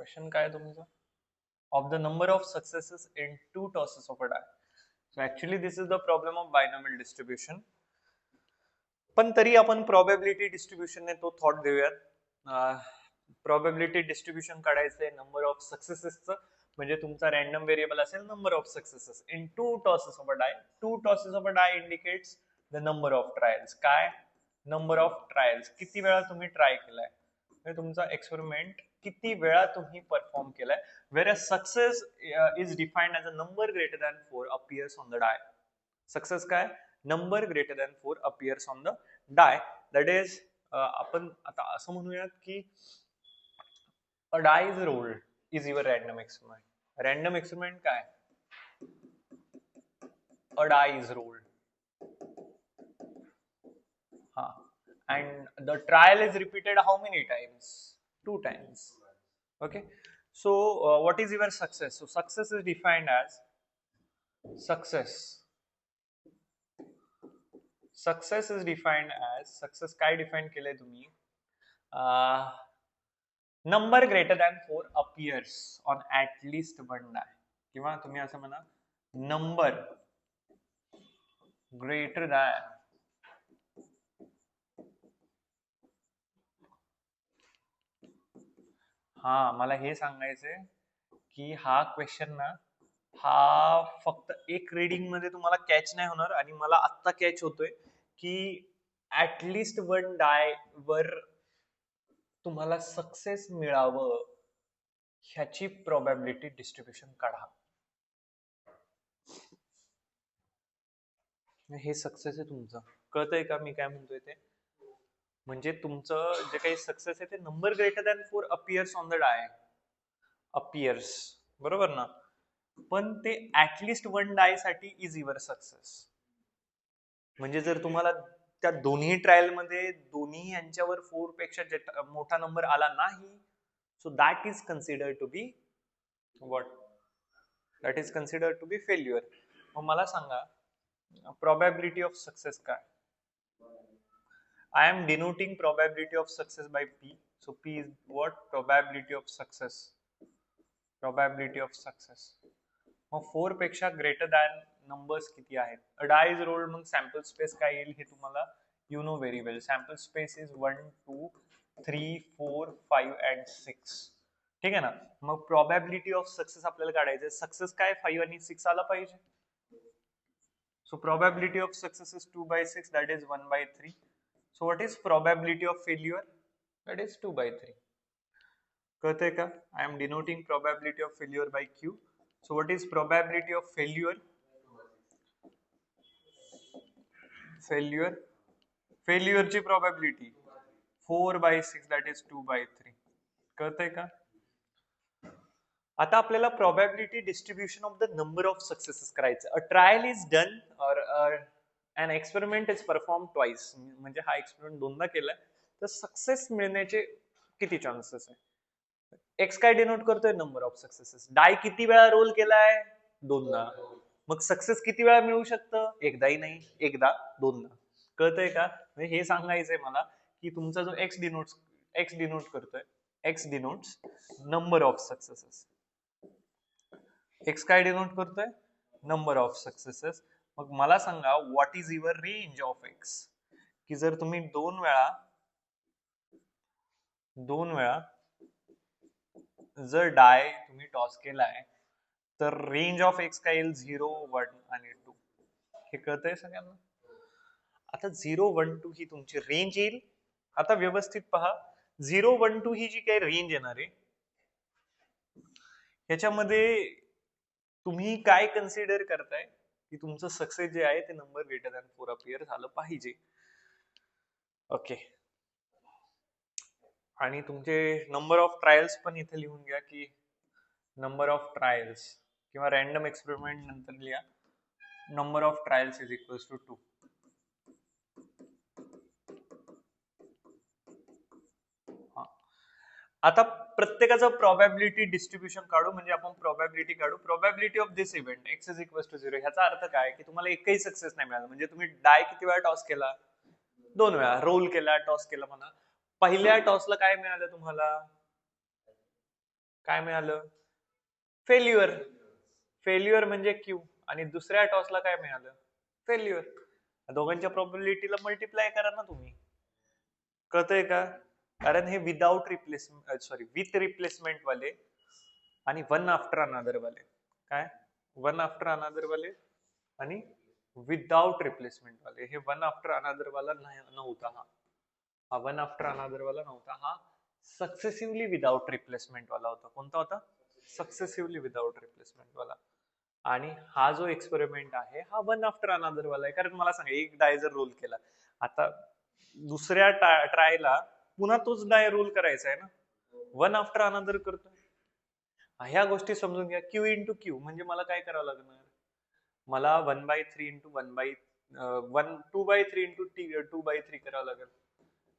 Question काय आहे तुमचं? Of the number of successes in two tosses of a die. So actually this is the problem of binomial distribution. पण तरी आपण probability distribution ने तो thought देऊयात. Probability distribution काढायचंय number of successes चं, म्हणजे तुमचा random variable असेल number of successes in two tosses of a die. Two tosses of a die indicates the number of trials. काय? Number of trials. किती वेळा तुम्ही ट्राय केलाय, म्हणजे तुमचा एक्सपेरिमेंट किती वेळा तुम्ही परफॉर्म केलाय. Whereas success is defined as a number greater than 4 appears on the die. Success काय? Number greater than 4 appears on the die. That is आपण आता असं म्हणूयात की a die is rolled is your random experiment. Random experiment काय? A die is rolled. And the trial is repeated how many times? 2 times. Okay. So what is your success? So success is defined as success is defined as success काय define केलंय तुम्ही? Number greater than 4 appears on at least one die. किंवा तुम्ही असं म्हणा number greater than मला हे सांगायचंय की हा क्वेश्चन ना हा फक्त एक रीडिंग मध्ये तुम्हाला कॅच नाही होणार, आणि मला आत्ता कॅच होतोय की ऍटलिस्ट वन डाय वर तुम्हाला सक्सेस मिळावं ह्याची प्रोबॅबिलिटी डिस्ट्रीब्युशन काढा. हे सक्सेस आहे तुमचं. कळतंय का मी काय म्हणतोय ते? म्हणजे तुमचं जे काही सक्सेस आहे ते number greater than 4 appears on the die. Appears, बरोबर ना? पण ते ऍटलिस्ट वन डाय साठी इज युअर सक्सेस. म्हणजे जर तुम्हाला त्या दोन्ही ट्रायल मध्ये दोन्ही यांच्यावर 4 पेक्षा मोठा नंबर आला नाही, so that is considered to be what? That is considered to be failure. मग मला सांगा probability of success काय? I am denoting probability of success by P. So P is what? Probability of success. Probability of success. मग 4 पेक्षा greater than numbers किती आहेत? A die is rolled, मग sample space काय येईल हे तुम्हाला you know very well. Sample space is 1 2 3 4 5 and 6. ठीक आहे ना? मग probability of success आपल्याला काढायचं. सक्सेस काय 5 आणि 6 आला पाहिजे. So probability of success is 2 by 6, that is 1 by 3. So what is probability of failure? That is 2 by 3. कळतंय का? I am denoting probability of failure by Q. So what is probability of failure? Failure ची probability 4 by 6, that is 2 by 3. कळतंय का? आता आपल्याला probability distribution of the number of successes करायचं. A trial is done or an experiment is performed twice. म्हणजे हा experiment दोनदा केलाय, तर सक्सेस मिळण्याचे किती चान्सेस आहे? एक्स काय डिनोट करतोय? Number of successes. डाय किती वेळा रोल केलाय? दोनदा. मग सक्सेस किती वेळा मिळू शकतं? एकदाही नाही, एकदा, दोनदा. कळतंय का? म्हणजे हे सांगायचंय मला की तुमचा जो एक्स डिनोट करतोय, x denotes number of successes. X काय डिनोट करतोय? Number of successes. मग मला सांगा what is your range of x? की जर तुम्ही दोन वेळा जर डाय तुम्ही टॉस केलाय, तर रेंज ऑफ एक्स काय येईल? 0 1 आणि 2. हे कळतंय सगळ्यांना? आता 0 1 2 ही तुमची रेंज येईल. आता व्यवस्थित पहा, 0 1 2 ही जी काही रेंज येणार आहे, ह्याच्यामध्ये तुम्ही काय कन्सिडर करताय की तुमचं सक्सेस जे आहे ते नंबर ग्रेटर दॅन 4 अपियर झालं पाहिजे. ओके. आणि तुमचे नंबर ऑफ ट्रायल्स पण इथे लिहून घ्या की नंबर ऑफ ट्रायल्स किंवा रॅन्डम एक्सपेरिमेंट नंतर लिहा number of trials is equals to 2. आता प्रत्येकाचं प्रोबॅबिलिटी डिस्ट्रीब्युशन काढू, म्हणजे आपण प्रोबॅबिलिटी काढू. Probability of this event X is equal to 0. ह्याचा अर्थ काय की तुम्हाला एकही सक्सेस नाही मिळाला. म्हणजे तुम्ही डाय किती वेळा टॉस केला? 2 वेळा. रोल केला, टॉस केला म्हणा. पहिल्या टॉसला काय मिळालं तुम्हाला? काय मिळालं? फेल्युअर. फेल्युअर म्हणजे क्यू, आणि दुसऱ्या टॉसला काय मिळालं? फेल्युअर. दोघांच्या प्रोबॅबिलिटीला मल्टिप्लाय करा ना तुम्ही. कळतंय का? कारण हे without replacement, sorry with replacement वाले आणि वन आफ्टर अनदर वाले. काय? वन आफ्टर अनदर वाले आणि विदाउट रिप्लेसमेंट वाले. हे वन आफ्टर अनदर वाला नव्हता. हा वन आफ्टर अनदर वाला नव्हता. हा सक्सेसिव्हली विदाउट रिप्लेसमेंट वाला होता. कोणता होता? सक्सेसिव्हली विदाउट रिप्लेसमेंट वाला. आणि हा जो एक्सपेरिमेंट आहे हा वन आफ्टर अनदर वाला आहे. कारण मला सांगा, एक डाय जर रोल केला, आता दुसऱ्या ट्रायला पुन्हा तोच डाय रोल करायचा आहे ना, वन आफ्टर अनदर करतोय. ह्या गोष्टी समजून घ्या. क्यू इंटू क्यू म्हणजे मला काय करावं लागणार? मला 1/3 इंटू 2/3 इंटू 2/3 करावं लागेल,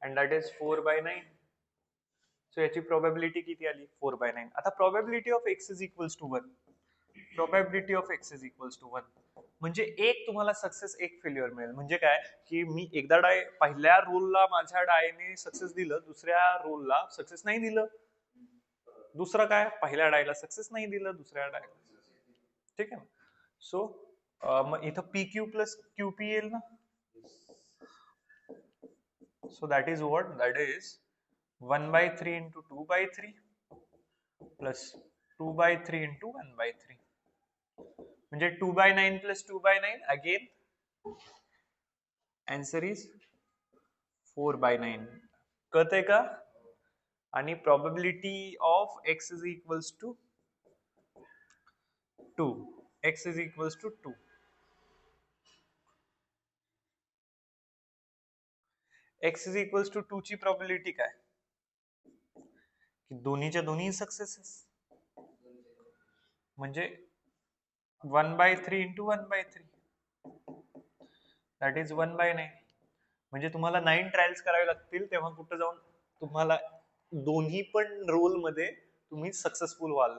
अँड दॅट इज 4/9. सो याची प्रोबॅबिलिटी किती आली? 4/9. आता probability of x is equals to 1. Probability of x is equals to 1 म्हणजे एक तुम्हाला सक्सेस, एक फेल्युअर मिळेल. म्हणजे काय की मी एकदा डाय, पहिल्या रोलला माझ्या डायने सक्सेस दिलं, दुसऱ्या रोलला सक्सेस नाही दिलं. दुसरं काय, पहिल्या डायला सक्सेस नाही दिलं, दुसऱ्या डायला. ठीक आहे ना? सो मग इथं P Q plus Q P येईल ना. So that is what? That is 1/3 into 2/3 plus 2/3 into 1/3. म्हणजे 2/9 प्लस 2/9 अगेन आन्सर इज 4/9. कळतंय का? आणि probability of x is equals to 2. X is equals to 2. X is equals to 2 ची probability काय? की दोन्हीच्या दोन्ही सक्सेसेस. म्हणजे 1/3 इंटू 1/3 दॅट इज 1/9. म्हणजे तुम्हाला 9 ट्रायल्स करावे लागतील, तेव्हा कुठं जाऊन तुम्हाला दोन्ही पण रोल मध्ये तुम्ही सक्सेसफुल व्हाल.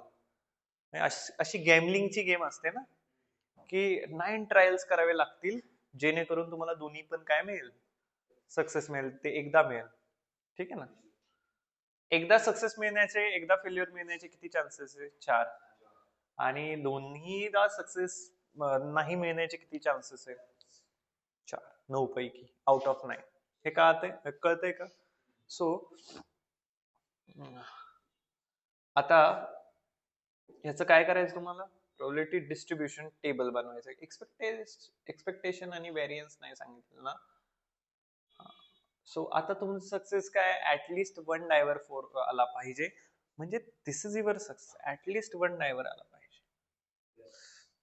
अशी गॅमलिंगची गेम असते ना, की 9 ट्रायल्स करावे लागतील जेणेकरून तुम्हाला दोन्ही पण काय मिळेल? सक्सेस मिळेल. ते एकदा मिळेल. ठीक आहे ना? एकदा सक्सेस मिळण्याचे, एकदा फेल्युअर मिळण्याचे किती चान्सेस आहे? 4. आणि दोन्हीदा सक्सेस नाही मिळण्याचे किती चान्सेस आहे? 4. 9 पैकी आउट ऑफ 9. हे कळतंय का? सो आता ह्याचं काय करायचं तुम्हाला? प्रोबॅबिलिटी डिस्ट्रीब्युशन टेबल बनवायचं. एक्सपेक्टेशन आणि व्हेरियन्स नाही सांगितलं ना. सो आता तुमचं सक्सेस काय? ऍटलिस्ट 1 डायव्हर 4 आला पाहिजे. म्हणजे this is your success. At least 1 diver आला पाहिजे.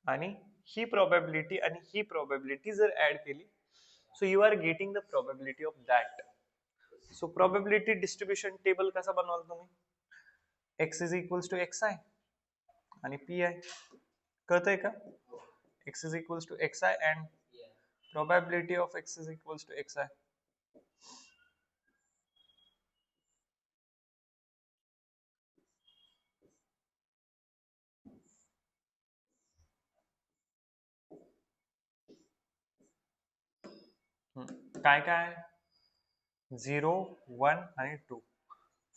आणि ही प्रोबॅबिलिटी आणि ही प्रोबॅबिलिटी जर ऍड केली, so you are getting the probability of that. So probability distribution table कसा बनवाल तुम्ही? X is equals to x I आणि पी आय. कळतंय का? X is equals to x i and probability of x is equals to x i. काय काय? 0, 1 आणि 2.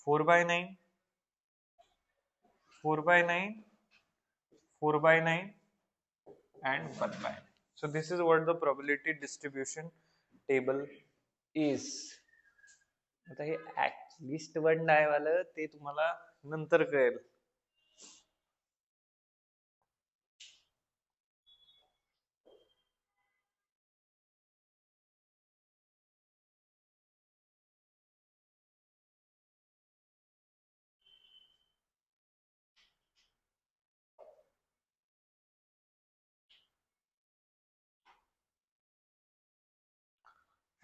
4/9, 4/9, 4/9 and 1/9. So this is what the probability distribution table is. आता हे at least 1 डाय वालं ते तुम्हाला नंतर कळेल.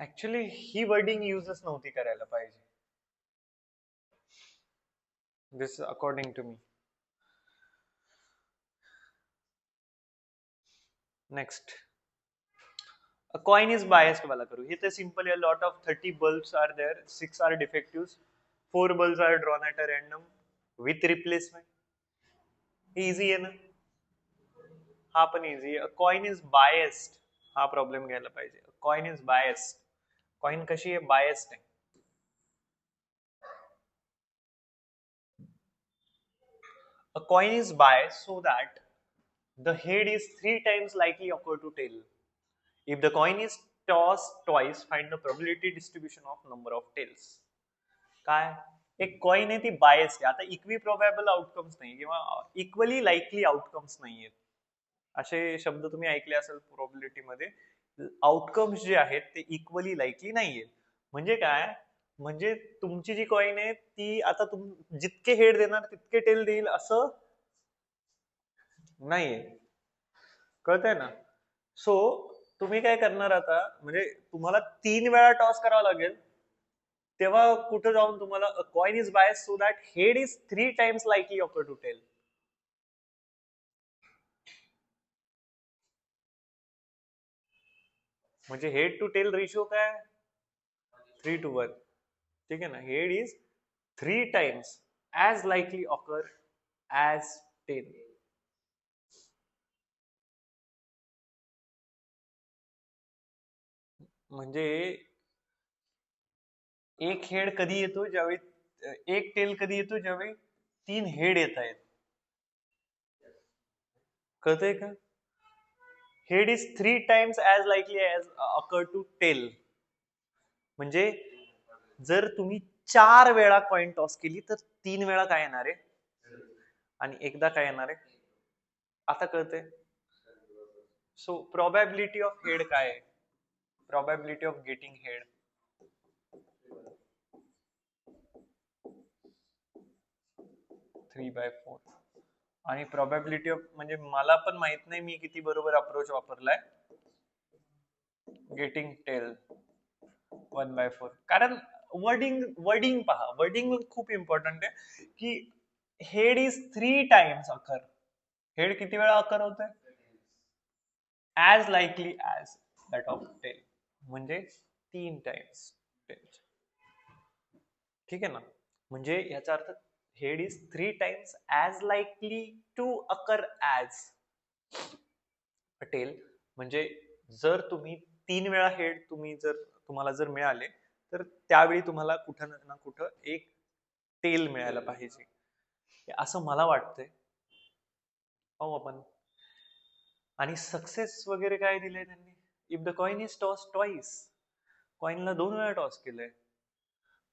ऍक्च्युली ही वर्डिंग युजच नव्हती करायला पाहिजे. This according to me. Next, a coin is biased वाला करू. हे तर सिंपल आहे. Lot of 30 bulbs are there, 6 are defectives, 4 bulbs are drawn at a random with replacement. हे इझी आहे ना. हा पण इझी आहे. कॉइन इज बायस्ड, हा प्रॉब्लेम घ्यायला पाहिजे. Coin is biased. कॉइन कशी आहे? बायस्ड आहे. A coin is buy so that the head is 3 times likely occur to tail. If the coin is tossed twice, find the probability distribution of number of tails. काय एक coin आहे ती bias आहे. आता equi प्रोबॅबल outcomes नाही किंवा equally likely outcomes नाहीयेत. असे शब्द तुम्ही ऐकले असेल प्रोबॅबिलिटी मध्ये. आउटकम्स जे आहेत ते इक्वली लाईकली नाहीयेत. म्हणजे काय, म्हणजे तुमची जी कॉइन आहे ती आता जितके हेड देणार तितके टेल देईल असं नाहीये. कळतंय ना. सो तुम्ही काय करणार आता, म्हणजे तुम्हाला 3 वेळा टॉस करावा लागेल, तेव्हा कुठं जाऊन तुम्हाला coin is bias so that head is 3 times likely occur to tail. म्हणजे हेड टू टेल रेशिओ काय, 3:1. ठीक आहे ना. Head is 3 times as likely occur as tail. म्हणजे एक हेड कधी येतो ज्यावेळी, एक टेल कधी येतो ज्यावेळी 3 हेड येत आहेत. कळतंय का. Head is 3 times as likely as occur to tail. म्हणजे जर तुम्ही 4 वेळा कॉइन टॉस केली तर 3 वेळा काय येणार आहे आणि एकदा काय येणार आहे. आता कळतंय. सो प्रोबॅबिलिटी ऑफ हेड काय आहे, प्रोबॅबिलिटी ऑफ गेटिंग हेड 3/4. आणि प्रोबॅबिलिटी ऑफ, म्हणजे मला पण माहित नाही मी किती बरोबर अप्रोच वापरलाय, गेटिंग टेल 1/4. कारण वर्डिंग पहा, वर्डिंग खूप इम्पॉर्टंट आहे. की head is 3 times occur, head किती वेळा अकर होत आहे, as likely as that of tail, म्हणजे 3 टाइम्स टेल. ठीक आहे ना. म्हणजे याचा अर्थ head is 3 times as likely to occur as tail. म्हणजे जर तुम्ही 3 वेळा हेड तुम्हाला जर मिळाले तर त्यावेळी तुम्हाला कुठं ना कुठं एक टेल मिळायला पाहिजे, असं मला वाटतंय. पाहू आपण. आणि सक्सेस वगैरे काय दिलंय त्यांनी, if the coin is toss twice, कॉइनला 2 वेळा टॉस केलंय,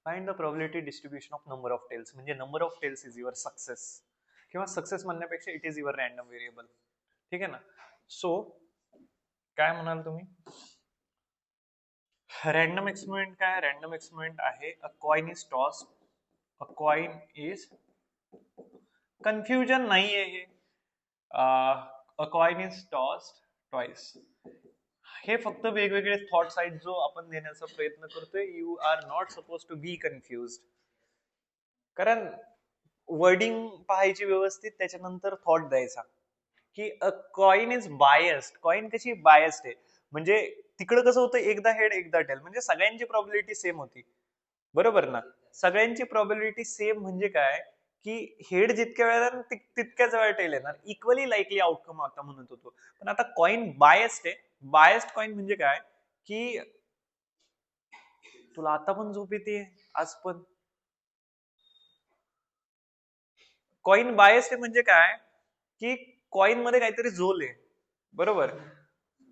find the probability distribution of number of tails. म्हणजे number of tails is your success, किंवा सक्सेस म्हणण्यापेक्षा it is your random variable. ठीक आहे ना. सो काय म्हणाल तुम्ही, रॅन्डम एक्सपेरिमेंट काय, रॅन्डम एक्सपेरिमेंट आहे a coin is toss, a coin is, confusion नाहीये हे, a coin is tossed twice. हे फक्त वेगवेगळे थॉट्स आहेत जो आपण देण्याचा प्रयत्न करतोय. You are not suppose to be confuse. कारण वर्डिंग पाहायची व्यवस्थित, त्याच्यानंतर थॉट द्यायचा. की a coin is biased, coin कशी बायस्ड आहे, म्हणजे तिकडं कसं होतं, एकदा हेड एकदा टेल, म्हणजे सगळ्यांची प्रॉबिलिटी सेम होती. बरोबर ना. सगळ्यांची प्रॉबिलिटी सेम म्हणजे काय, की हेड जितक्या वेळा तितक्याच वेळा टेल येणार, इक्वली लाईकली आउटकम आता म्हणत होतो. पण आता कॉइन बायस्ड आहे. बायस्ड कॉइन म्हणजे काय, की तुला आता पण झोप येते, आज पण. कॉइन बायस्ड आहे म्हणजे काय, की कॉइन मध्ये काहीतरी झोल आहे. बरोबर.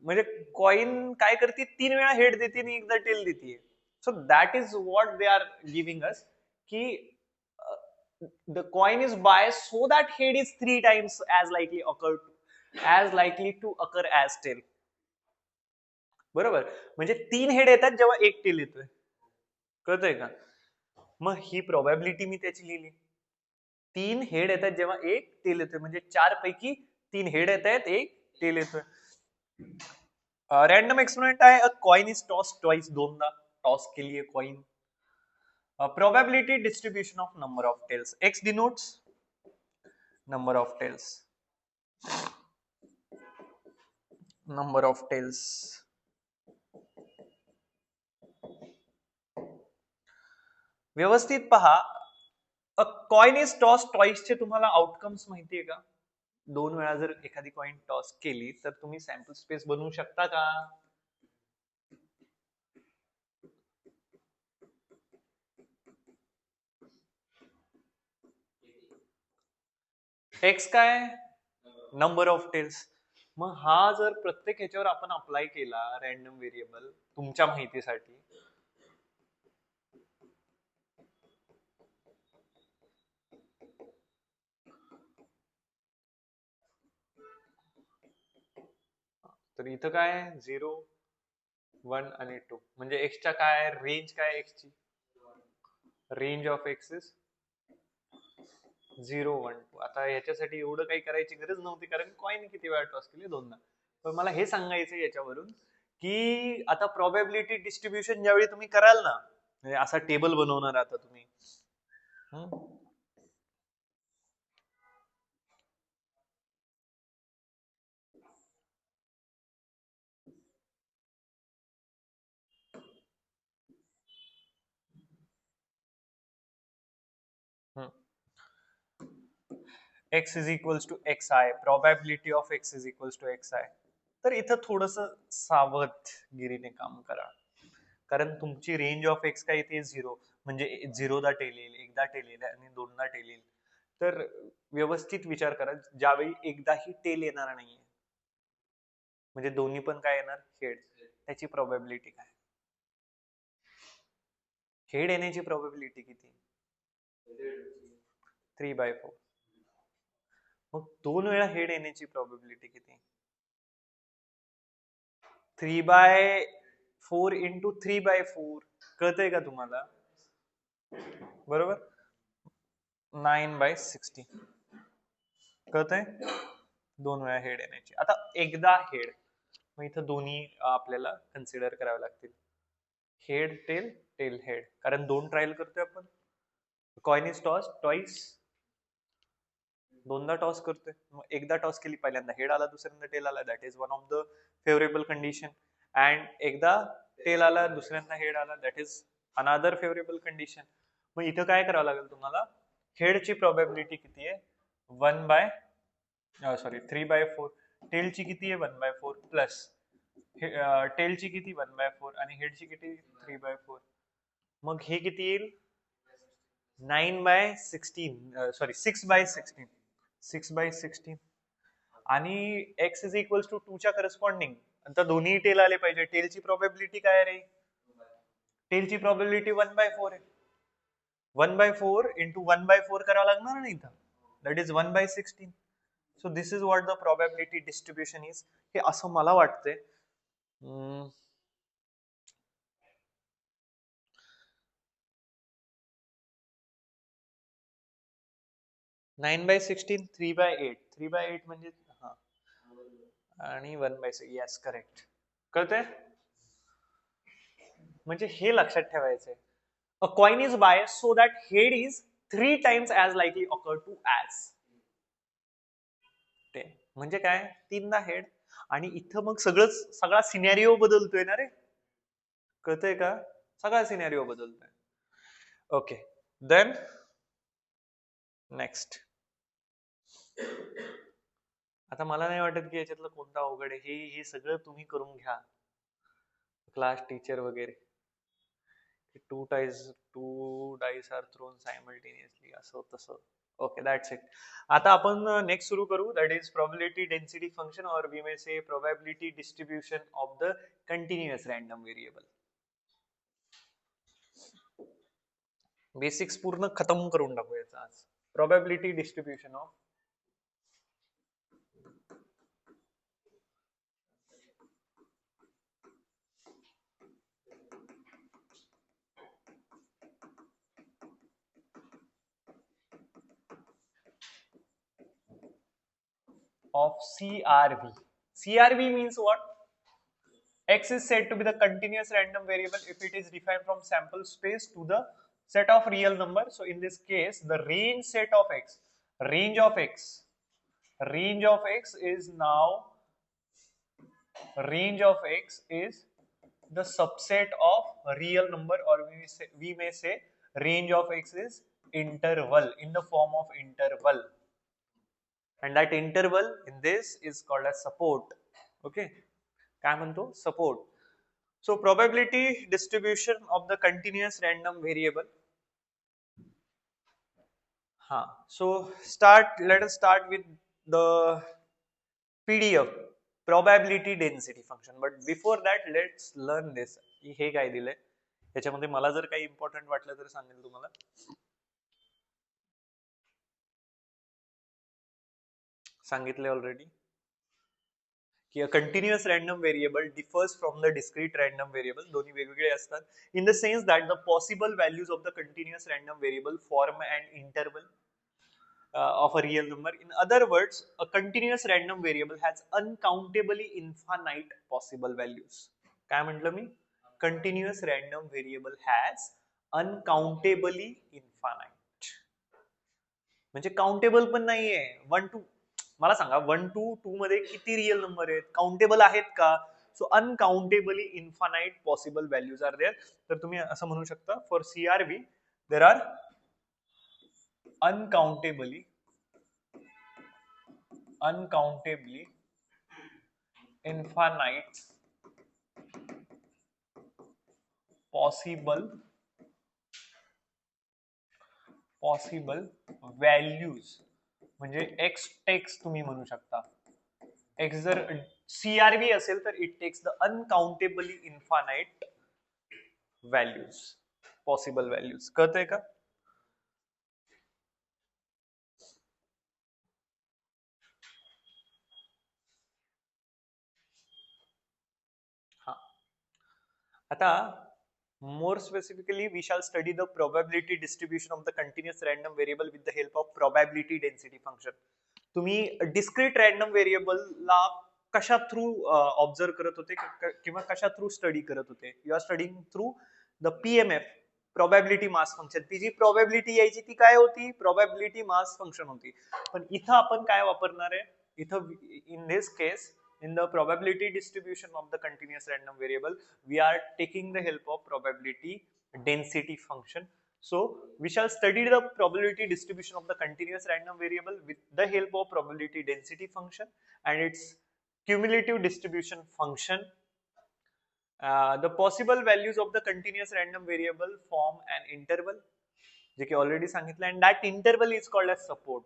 म्हणजे कॉइन काय करते, 3 वेळा हेड देते आणि एकदा टेल देते. So that is what they are giving us, की the coin is biased so that head is 3 times as likely to occur as tail. बरोबर. म्हणजे 3 हेड येतात जेव्हा एक टेल येतोय. कळतंय का. मग ही प्रोबॅबिलिटी मी त्याची लिहिली. 3 हेड येतात जेव्हा एक टेल येतोय, म्हणजे 4 पैकी 3 हेड येत आहेत, एक टेल येतोय. रॅन्डम एक्सपेरिमेंट आहे, a coin is toss twice, 2दा टॉस केली आहे coin. Probability distribution of number of tails, x denotes number of tails, number of tails. व्यवस्थित पहा. अ कॉइन इज टॉस ट्वाइसचे तुम्हाला आउटकम्स माहितीये का. 2 वेळा जर एखादी कॉइन टॉस केली तर तुम्ही सॅम्पल स्पेस बनवू शकता का. एक्स काय नंबर ऑफ टेल्स. मग हा जर प्रत्येक ह्याच्यावर आपण अप्लाय केला रॅन्डम व्हेरिएबल तुमच्या माहितीसाठी, तर इथं काय 0 1 आणि 2 म्हणजे एक्सच्या काय रेंज काय एक्सची रेंज ऑफ एक्स इज 0 1 2. आता ह्याच्यासाठी एवढं काही करायची गरज नव्हती कारण कॉइन किती वेळा टॉस केली दोनदा. पण मला हे सांगायचं याच्यावरून की आता प्रोबॅबिलिटी डिस्ट्रीब्युशन ज्यावेळी तुम्ही कराल ना, म्हणजे असा टेबल बनवणार आता तुम्ही, x is equals to xi, probability of x is equals to xi. तर इथं थोडस सावधगिरीने काम करा कारण तुमची रेंज ऑफ एक्स काय इथे 0 म्हणजे 0दा टेल येईल, एकदा टेल येईल आणि दोनदा टेल येईल. तर व्यवस्थित विचार करा ज्यावेळी एकदाही टेल येणार नाहीये म्हणजे दोन्ही पण काय येणार हेड, त्याची प्रोबॅबिलिटी काय, हेड येण्याची प्रोबॅबिलिटी किती 3/4. मग 2 वेळा हेड येण्याची प्रोबॅबिलिटी किती 3/4 इंटू 3/4. कळतंय का तुम्हाला बरोबर 9/16 कळतंय 2 वेळा हेड येण्याची. आता एकदा हेड मग इथं दोन्ही आपल्याला कन्सिडर करावे लागतील हेड टेल टेल हेड कारण 2 ट्रायल करतोय आपण. कॉइन इज टॉस ट्वाइस, दोनदा टॉस करतोय. मग एकदा टॉस केली पहिल्यांदा हेड आला दुसऱ्यांदा टेल आला, that is one of the favourable condition. And एकदा टेल आला दुसऱ्यांदा हेड आला, that is another favourable condition. मग इथं काय करावं लागेल तुम्हाला हेडची प्रोबॅबिलिटी किती आहे 3/4, टेलची किती आहे 1/4 प्लस टेलची किती 1/4 आणि हेडची किती 3/4. मग हे किती येईल 9/16 सॉरी 6/16 6/16 आणि x इज इक्वल्स टू 2 च्या करस्पॉन्डिंग. आता दोन्ही टेल आले पाहिजे. टेलची प्रोबॅबिलिटी काय रे टेलची प्रोबॅबिलिटी 1/4 आहे. 1/4 इंटू 1/4 करावं लागणार ना इथं, that is 1/16. So this is what the probability distribution is. हे असं मला वाटतंय. 9/16 3/8 3/8 म्हणजे हा आणि 1/6 येस करेक्ट कळतंय. म्हणजे हे लक्षात ठेवायचंय a coin is bias so that head is 3 times as likely occur to as tail. म्हणजे काय तीनदा हेड आणि इथं मग सगळा सिनेरिओ बदलतोय ना रे, कळतंय का सगळा सिनेरिओ बदलतोय. Okay then next. आता मला नाही वाटत की याच्यातलं कोणता अवघड आहे. हे सगळं तुम्ही करून घ्या क्लास टीचर वगैरे. Two dice are thrown simultaneously असं तसं. Okay that's it. आता आपण नेक्स्ट सुरू करू that is probability density function or we may say probability distribution of the continuous random variable. Basics पूर्ण खतम करून टाकू याचा आज. प्रोबॅबिलिटी डिस्ट्रीब्युशन of CRV. CRV means what? X is said to be the continuous random variable if it is defined from sample space to the set of real number. So in this case, the range set of X, range of X, range of X is now, range of X is the subset of real number, or we may say range of X is interval in the form of interval. And that interval in this is called as support. Okay, काय म्हणतो support. So probability distribution of the continuous random variable So let us start with the PDF, probability density function. But before that, let's learn this. हे काय दिलंय त्याच्यामध्ये मला जर काही important वाटलं तर सांगेल तुम्हाला. सांगितले ऑलरेडी की a continuous random variable differs from the discrete random variable. दोन्ही वेगवेगळे असतात in the sense that the possible values of the continuous random variable form an interval of a real number. In other words, a continuous random variable has uncountably infinite possible values. काय म्हटलं मी? Continuous random variable has uncountably infinite. म्हणजे countable पण नाहीये. 1 2 मला सांगा 1 2 2 मध्ये किती real number आहेत? काउंटेबल आहेत का? So uncountably infinite possible values are there. तर तुम्ही असं म्हणू शकता for CRV there are uncountably infinite possible values. म्हणजे x टेक्स तुम्ही म्हणू शकता. x जर CRV असेल तर it takes the uncountably infinite values, possible values. कळतंय का? आता more specifically we shall study the probability distribution of the continuous random variable with the help of probability density function. तुम्ही discrete random variable ला कशा through observe करत होते किंवा कशा थ्रू स्टडी करत होते? You are studying through the PMF, probability mass function. ती जी probability यायची ती काय होती? probability mass function होती. पण इथं आपण काय वापरणार आहे? इथं in this case in the probability distribution of the continuous random variable, we are taking the help of probability density function. So we shall study the probability distribution of the continuous random variable with the help of probability density function and its cumulative distribution function. The possible values of the continuous random variable form an interval, जे की already सांगितलं, and that interval is called as support.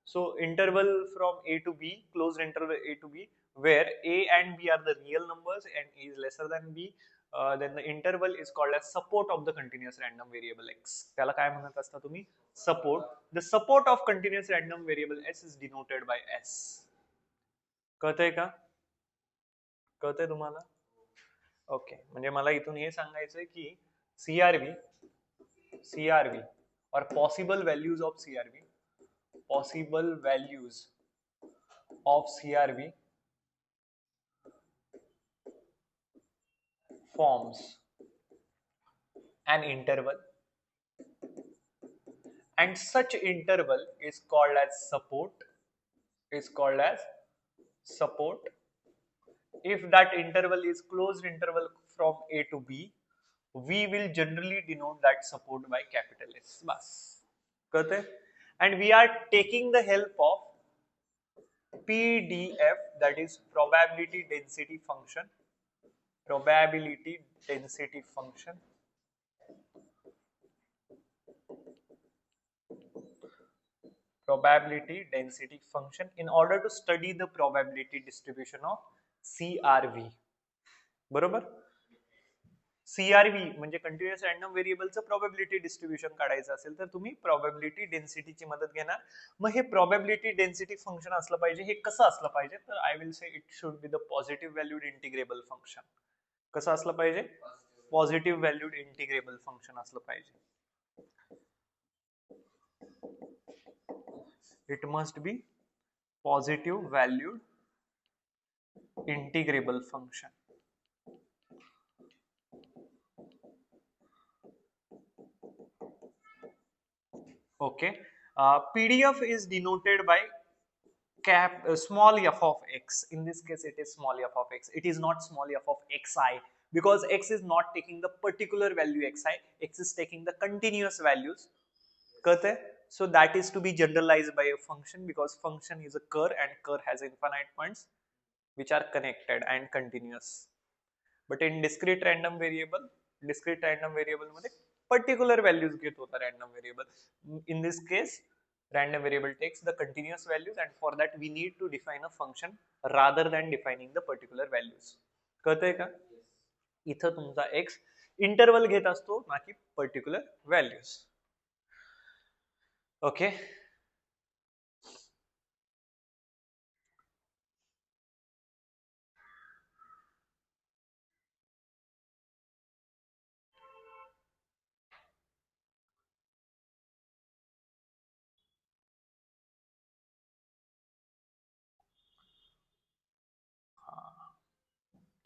So interval from A to B, closed interval A to B, where A and B are the real numbers and A is lesser than B, then the interval is called as support of the continuous random variable x. त्याला काय म्हणत असता तुम्ही? Support. The support of continuous random variable s is denoted by s. कळतंय का? कळतंय तुम्हाला? Okay. म्हणजे मला इथून हे सांगायचंय की CRV or possible values of CRV forms an interval, and such interval is called as support. If that interval is closed interval from A to B, we will generally denote that support by capital S. बस कळते? And we are taking the help of PDF, that is probability density function. In order to study the probability distribution of CRV. बरोबर? CRV म्हणजे continuous random व्हेरिएबलचं probability distribution काढायचं असेल तर तुम्ही probability डेन्सिटीची मदत घेणार. मग हे प्रोबॅबिलिटी डेन्सिटी फंक्शन असलं पाहिजे. हे कसं असलं पाहिजे? तर I will say it should be the positive valued integrable function. कसं असलं पाहिजे? पॉझिटिव्ह व्हॅल्यूड इंटिग्रेबल फंक्शन असलं पाहिजे. It must be positive valued integrable function. Okay, PDF is denoted by small f of x. In this case it is small f of x. It is not small f of xi because x is not taking the particular value xi. X is taking the continuous values. So that is to be generalized by a function because function is a curve and curve has infinite points which are connected and continuous. But in discrete random variable मध्ये particular values घेत होता random variable. In this case random variable takes the continuous values, and for that we need to define a function rather than defining the particular values. कळतंय का? इथं तुमचा x interval घेत असतो ना की पर्टिक्युलर व्हॅल्यूज. ओके.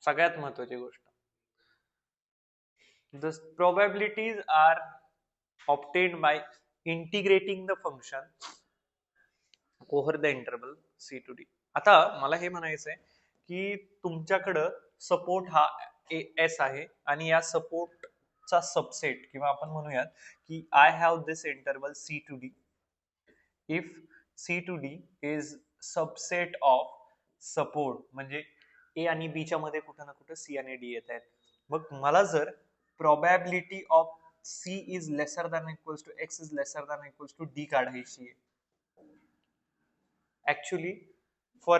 सगळ्यात महत्वाची गोष्ट, the probabilities are obtained by integrating the function over the interval c to d. आता मला हे म्हणायचंय की तुमच्याकडं सपोर्ट हा s आहे आणि या सपोर्टचा सबसेट किंवा आपण म्हणूयात की I have this interval c to d. If c to d is subset of support, म्हणजे ए आणि बी च्या मध्ये कुठं ना कुठं सी आणि डी येत आहेत. मग मला जर probability of c is lesser than equals to x is lesser than equals to d काढायची आहे. Actually, for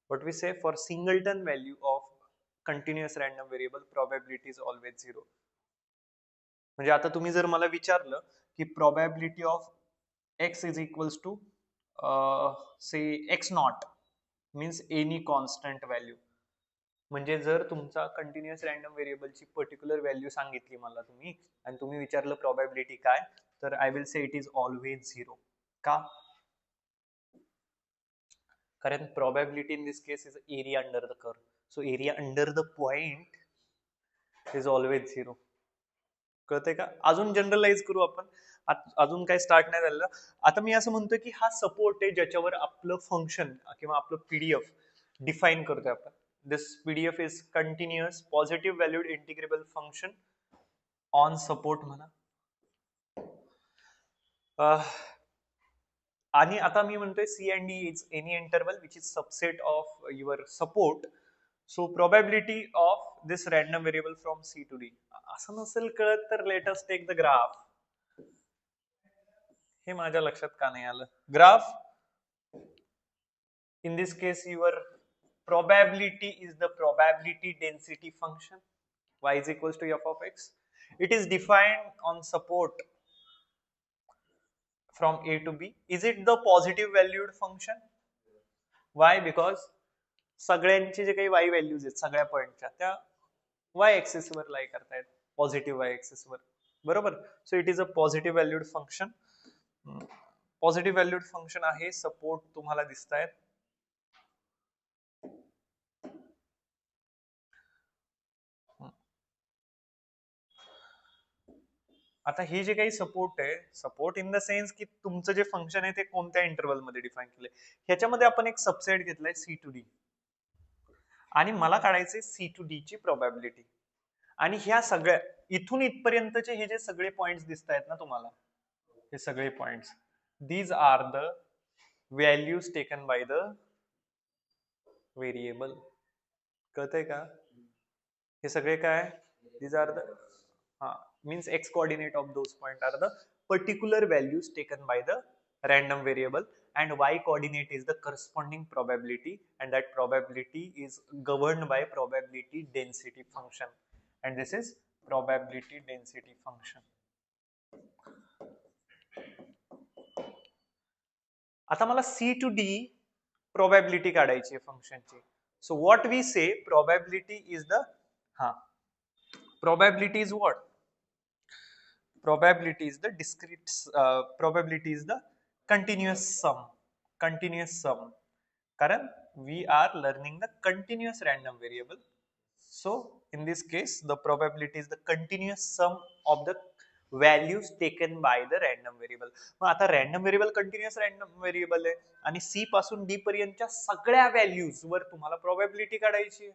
what we say, for singleton value of continuous random variable, probability is always 0. म्हणजे आता तुम्ही जर मला विचारलं की probability of x is equals to say x naught means any constant value. म्हणजे जर तुमचा कंटिन्युअस रॅन्डम व्हेरिएबलची पर्टिक्युलर व्हॅल्यू सांगितली मला तुम्ही आणि तुम्ही विचारलं प्रोबॅबिलिटी काय, तर I will say it is always 0. का? कारण probability in this case is area under the curve. So area under the point is always 0. कळतंय का? अजून जनरलाइज करू आपण, अजून काही स्टार्ट नाही झालेलं. आता मी असं म्हणतोय की हा सपोर्ट आहे ज्याच्यावर आपलं फंक्शन किंवा आपलं पीडीएफ डिफाईन करतोय आपण. This PDF is continuous positive valued integrable function on support म्हणा. आणि आता मी म्हणतोय C and D is any interval which is subset of your support. So probability of this random variable from C to D. असं नसेल कळत तर let us take the graph. हे माझ्या लक्षात का नाही आलं? Graph in this case your probability is the probability density function. Y is equals to f of x. It is defined on support from A to B. Is it the positive valued function? Why? Because सगळ्यांचे जे काही y values आहेत सगळ्या पॉइंटच्या त्या y axis वर लाई करतायत, positive y axis वर, बरोबर. So it is a positive valued function. Positive valued function आहे, सपोर्ट तुम्हाला दिसतायत. आता हे जे काही सपोर्ट आहे, सपोर्ट इन द सेन्स की तुमचं जे फंक्शन आहे ते कोणत्या इंटरवल मध्ये डिफाईन केलंय, ह्याच्यामध्ये आपण एक सबसेट घेतलाय सी टू डी आणि मला काढायचे सी टू डी ची प्रोबॅबिलिटी. आणि ह्या सगळ्या इथून इथपर्यंतचे हे जे सगळे पॉइंट्स दिसत आहेत ना तुम्हाला, हे सगळे points, these are the values taken by the variable. कळतंय का? हे सगळे काय, these are the means x coordinate of those point are the particular values taken by the random variable, and y coordinate is the corresponding probability, and that probability is governed by probability density function, and this is probability density function. आता मला c to d probability काढायची आहे फंक्शनची. So what we say, probability is the probability is what? Probability is the discrete, probability is the continuous sum. Karan we are learning the continuous random variable. So in this case the probability is the continuous sum of the values taken by the random variable. मग आता random variable continuous random variable आहे आणि c पासून d पर्यंतच्या सगळ्या values वर तुम्हाला probability काढायची आहे.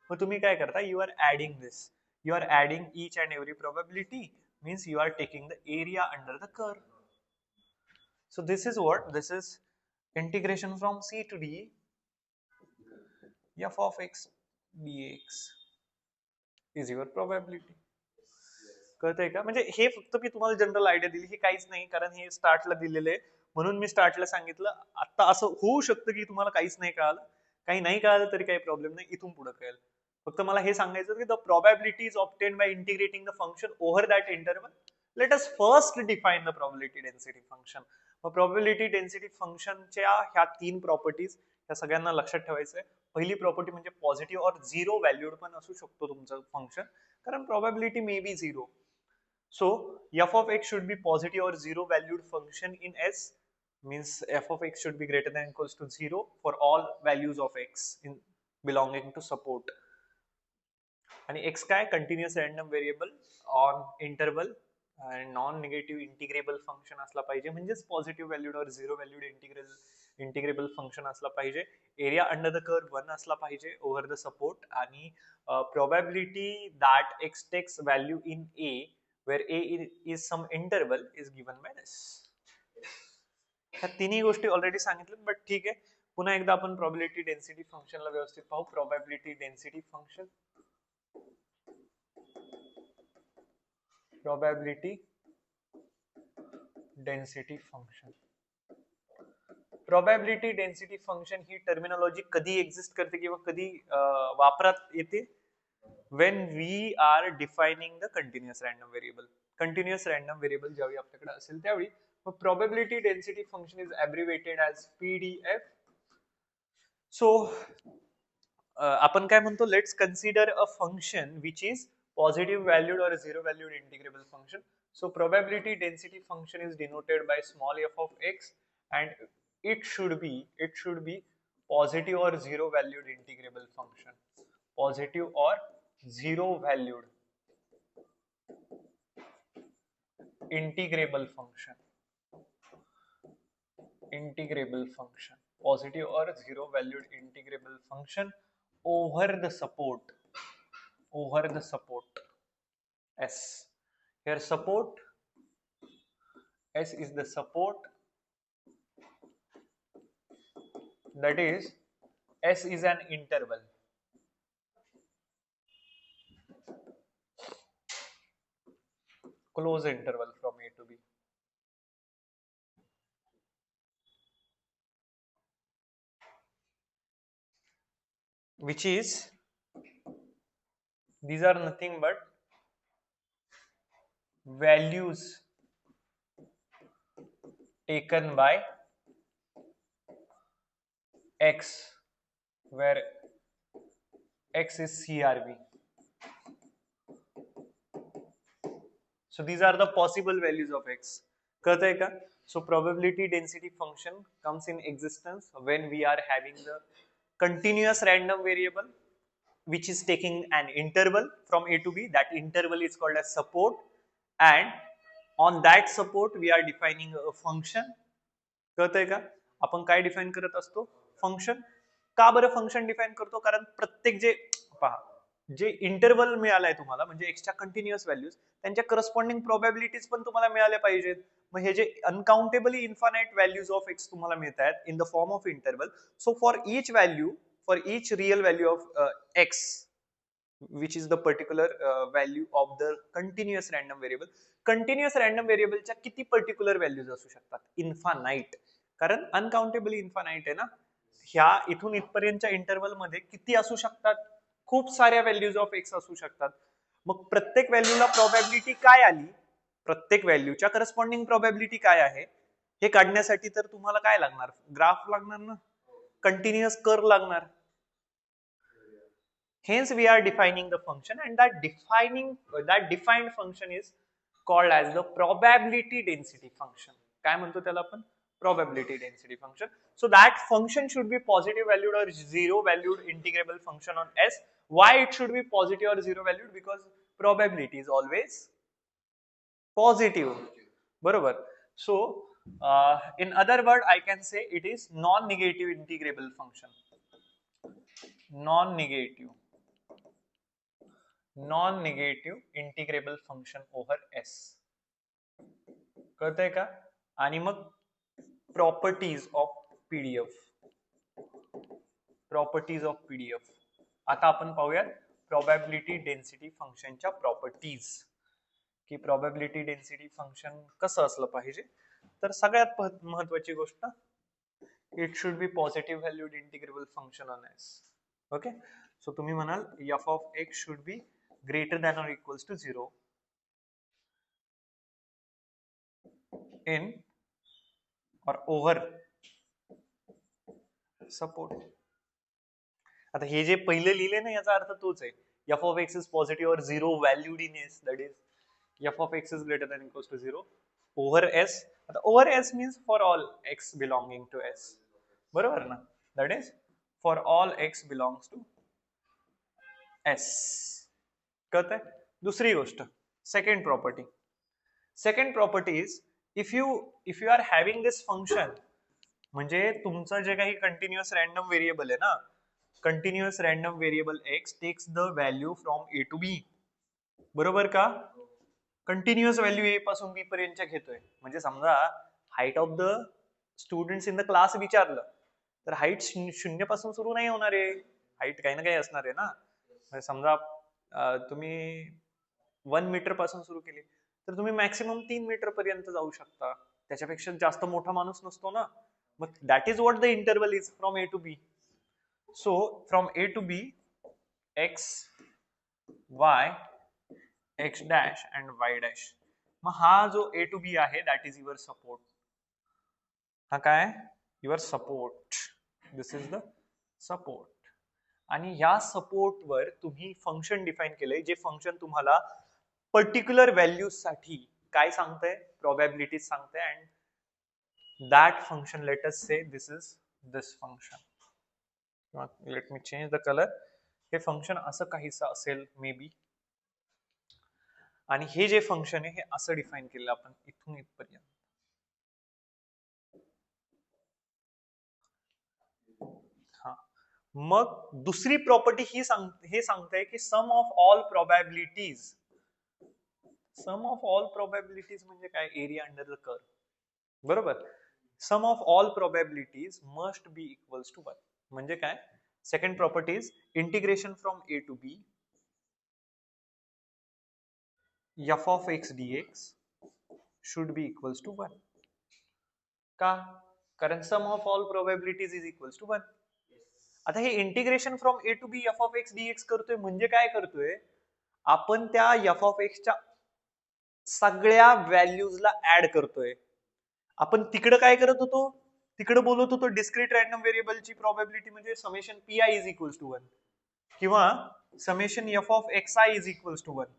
मग तुम्ही काय करता, you are adding this, you are adding each and every probability, means you are taking the area under the curve. So this is what, this is integration from c to d f of x dx is your probability. कळतंय का? म्हणजे हे फक्त मी तुम्हाला general idea दिली, हे काहीच नाही, कारण हे स्टार्टला दिलेलं आहे म्हणून मी स्टार्टला सांगितलं. आता असं होऊ शकतं की तुम्हाला काहीच नाही कळालं, काही नाही कळालं तरी काही प्रॉब्लेम नाही, इथून पुढे कळेल. फक्त मला हे सांगायचं की the probability is obtained by integrating the function over that interval. Let us first define the probability density function. मग प्रोबॅबिलिटी डेन्सिटी फंक्शनच्या ह्या 3 प्रॉपर्टीज ह्या सगळ्यांना लक्षात ठेवायचं आहे. पहिली प्रॉपर्टी म्हणजे पॉझिटिव्ह और झिरो व्हॅल्यूड पण असू शकतो तुमचं फंक्शन, कारण probability may be zero. So f of x should be positive or zero valued function in S, means f of x should be greater than equals to 0 for all values of x in belonging to support. आणि x काय continuous random variable on interval and non negative integrable function असला पाहिजे, म्हणजेच positive valued or zero valued integrable function असला पाहिजे. Area under the curve 1 असला पाहिजे over the support, आणि probability that x takes value in a where a is some interval is given by this. ह्या तिन्ही गोष्टी ऑलरेडी सांगितल्यात, but ठीक आहे, पुन्हा एकदा आपण प्रोबॅबिलिटी डेन्सिटी फंक्शनला व्यवस्थित पाहू. Probability density function, probability density function. Probability density function ही टर्मिनॉलॉजी कधी एक्झिस्ट करते किंवा कधी वापरात येते? when we are defining the continuous random variable. continuous random variable ज्यावेळी आपल्याकडे असेल त्यावेळी मग probability density function is abbreviated as PDF. so आपण काय म्हणतो, let's consider a function which is positive valued or zero valued integrable function. so probability density function is denoted by small f of x and it should be positive or zero valued integrable function. positive or zero valued integrable function, positive or zero valued integrable function over the support S. Here support S is the support, that is S is an interval. Close interval from A to B. Which is, these are nothing but values taken by x, where x is CRV. So these are the possible values of x. कळतंय का? So probability density function comes in existence when we are having the continuous random variable which is taking an interval from A to B. That interval is called as support, and on that support we are defining a function. कळतंय का? आपण काय define करत असतो? Function. का बरं function define करतो? कारण प्रत्येक जे इंटरवल मिळालाय तुम्हाला, म्हणजे एक्सच्या कंटिन्युअस व्हॅल्यूज, त्यांच्या करस्पॉन्डिंग प्रोबॅबिलिटीज पण तुम्हाला मिळाल्या पाहिजेत. मग हे जे अनकाउंटेबली इन्फानाइट व्हॅल्यूज ऑफ एक्स तुम्हाला मिळत आहेत in the form of interval, so for each real value of x which is the particular value of the continuous random variable. continuous random variableच्या किती पर्टिक्युलर व्हॅल्यूज असू शकतात? इन्फानाइट, कारण अनकाउंटेबली infinite आहे ना. ह्या इथून इथपर्यंतच्या इंटरवल मध्ये किती असू शकतात? खूप साऱ्या व्हॅल्यूज ऑफ एक्स असू शकतात. मग प्रत्येक व्हॅल्यूला प्रोबॅबिलिटी काय आली, प्रत्येक व्हॅल्यूच्या करस्पॉन्डिंग प्रोबॅबिलिटी काय आहे हे काढण्यासाठी तर तुम्हाला काय लागणार? ग्राफ लागणार ना, कंटिन्युअस कर्व लागणार. Hence we are defining the function, and that defined function is called as the probability density function. काय म्हणतो त्याला आपण? Probability density function. So that function should be positive valued or zero valued integrable function on S. Why it should be positive or zero valued? Because probability is always positive. बरोबर. So in other word I can say it is non-negative integrable function. non-negative integrable function over S. कळतंय का? आणि मग properties of PDF. आता आपण पाहूयात probability density फंक्शनच्या properties. की प्रोबॅबिलिटी डेन्सिटी फंक्शन कसं असलं पाहिजे. तर सगळ्यात महत्वाची गोष्ट, it should be positive valued integrable function on S. Okay, so तुम्ही म्हणाल F of X should be greater than or equals to 0 in or over support. आता हे जे पहिले लिहिले ना याचा अर्थ तोच आहे. F of x is positive or 0 valued in S, that is F of x is greater than equals to 0 over S. आता over S means for all x belonging to S, बरोबर ना. That is for all x belongs to S. कळतंय. दुसरी गोष्ट, second property. Second property is if you are having this function, म्हणजे तुमचं जे काही कंटिन्युअस रॅन्डम व्हेरिएबल आहे ना, continuous random variable x takes the value from A to b, बरोबर का. कंटिन्युअस व्हॅल्यू ए पासून बी पर्यंत घेतोय. म्हणजे समजा height of the students in the class विचारलं तर हाईट 0 पासून सुरू नाही होणार आहे, हाईट काही ना काही असणार आहे ना. म्हणजे समजा तुम्ही 1 मीटर पासून सुरू केली तर तुम्ही मॅक्सिमम 3 मीटर पर्यंत जाऊ शकता, त्याच्यापेक्षा जास्त मोठा माणूस नसतो ना. मग that is what the interval is from A to B. So from A to B X Y X dash and Y dash. मग हा जो ए टू बी आहे दॅट इज युअर सपोर्ट. हा काय, your support. This is the support. आणि या support वर तुम्ही फंक्शन डिफाईन केलंय, जे फंक्शन तुम्हाला पर्टिक्युलर व्हॅल्यूज साठी काय सांगतंय, प्रोबॅबिलिटीज सांगतंय. And that function, let us say this is this function. Let me change the colour. हे फंक्शन असं काहीसं असेल मे बी. आणि हे जे फंक्शन आहे हे असं डिफाईन केलं आपण इथून इथपर्यंत. हा, मग दुसरी प्रॉपर्टी ही हे सांगते की sum of all probabilities. Sum of all probabilities म्हणजे काय, एरिया अंडर द कर्व, बरोबर. Sum of all probabilities must be equals to 1. म्हणजे काय, second property is integration from A to b f of x dx should be equals to 1. का, कारण sum of all probabilities is equals to 1. आता हे integration from A to b f of x dx करतोय म्हणजे काय करतोय, आपण त्या एफ ऑफ एक्सच्या सगळ्या व्हॅल्यूजला ऍड करतोय. आपण तिकडे काय करत होतो, तिकडे बोलत होतो डिस्क्रीट रॅन्डम व्हेरिएबलची प्रोबॅबिलिटी म्हणजे summation P I is equals to 1 किंवा summation F of x I is equals to 1.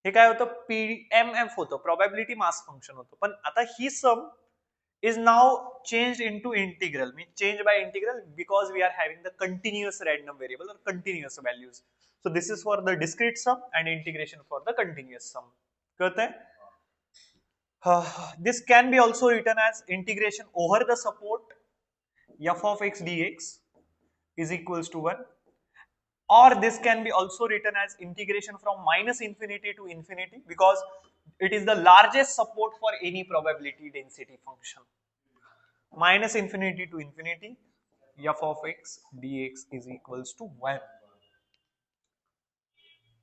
हे काय होतं, पीएमएफ होतं, प्रोबॅबिलिटी मास फंक्शन होतं. पण आता ही सम is now changed into integral. Means changed by integral because we are having the continuous random variable or continuous values. So this is for the discrete sum and integration for the continuous sum. कळतंय? This can be also written as integration over the support f of x dx is equals to 1, or this can be also written as integration from minus infinity to infinity because it is the largest support for any probability density function. Minus infinity to infinity f of x dx is equals to 1.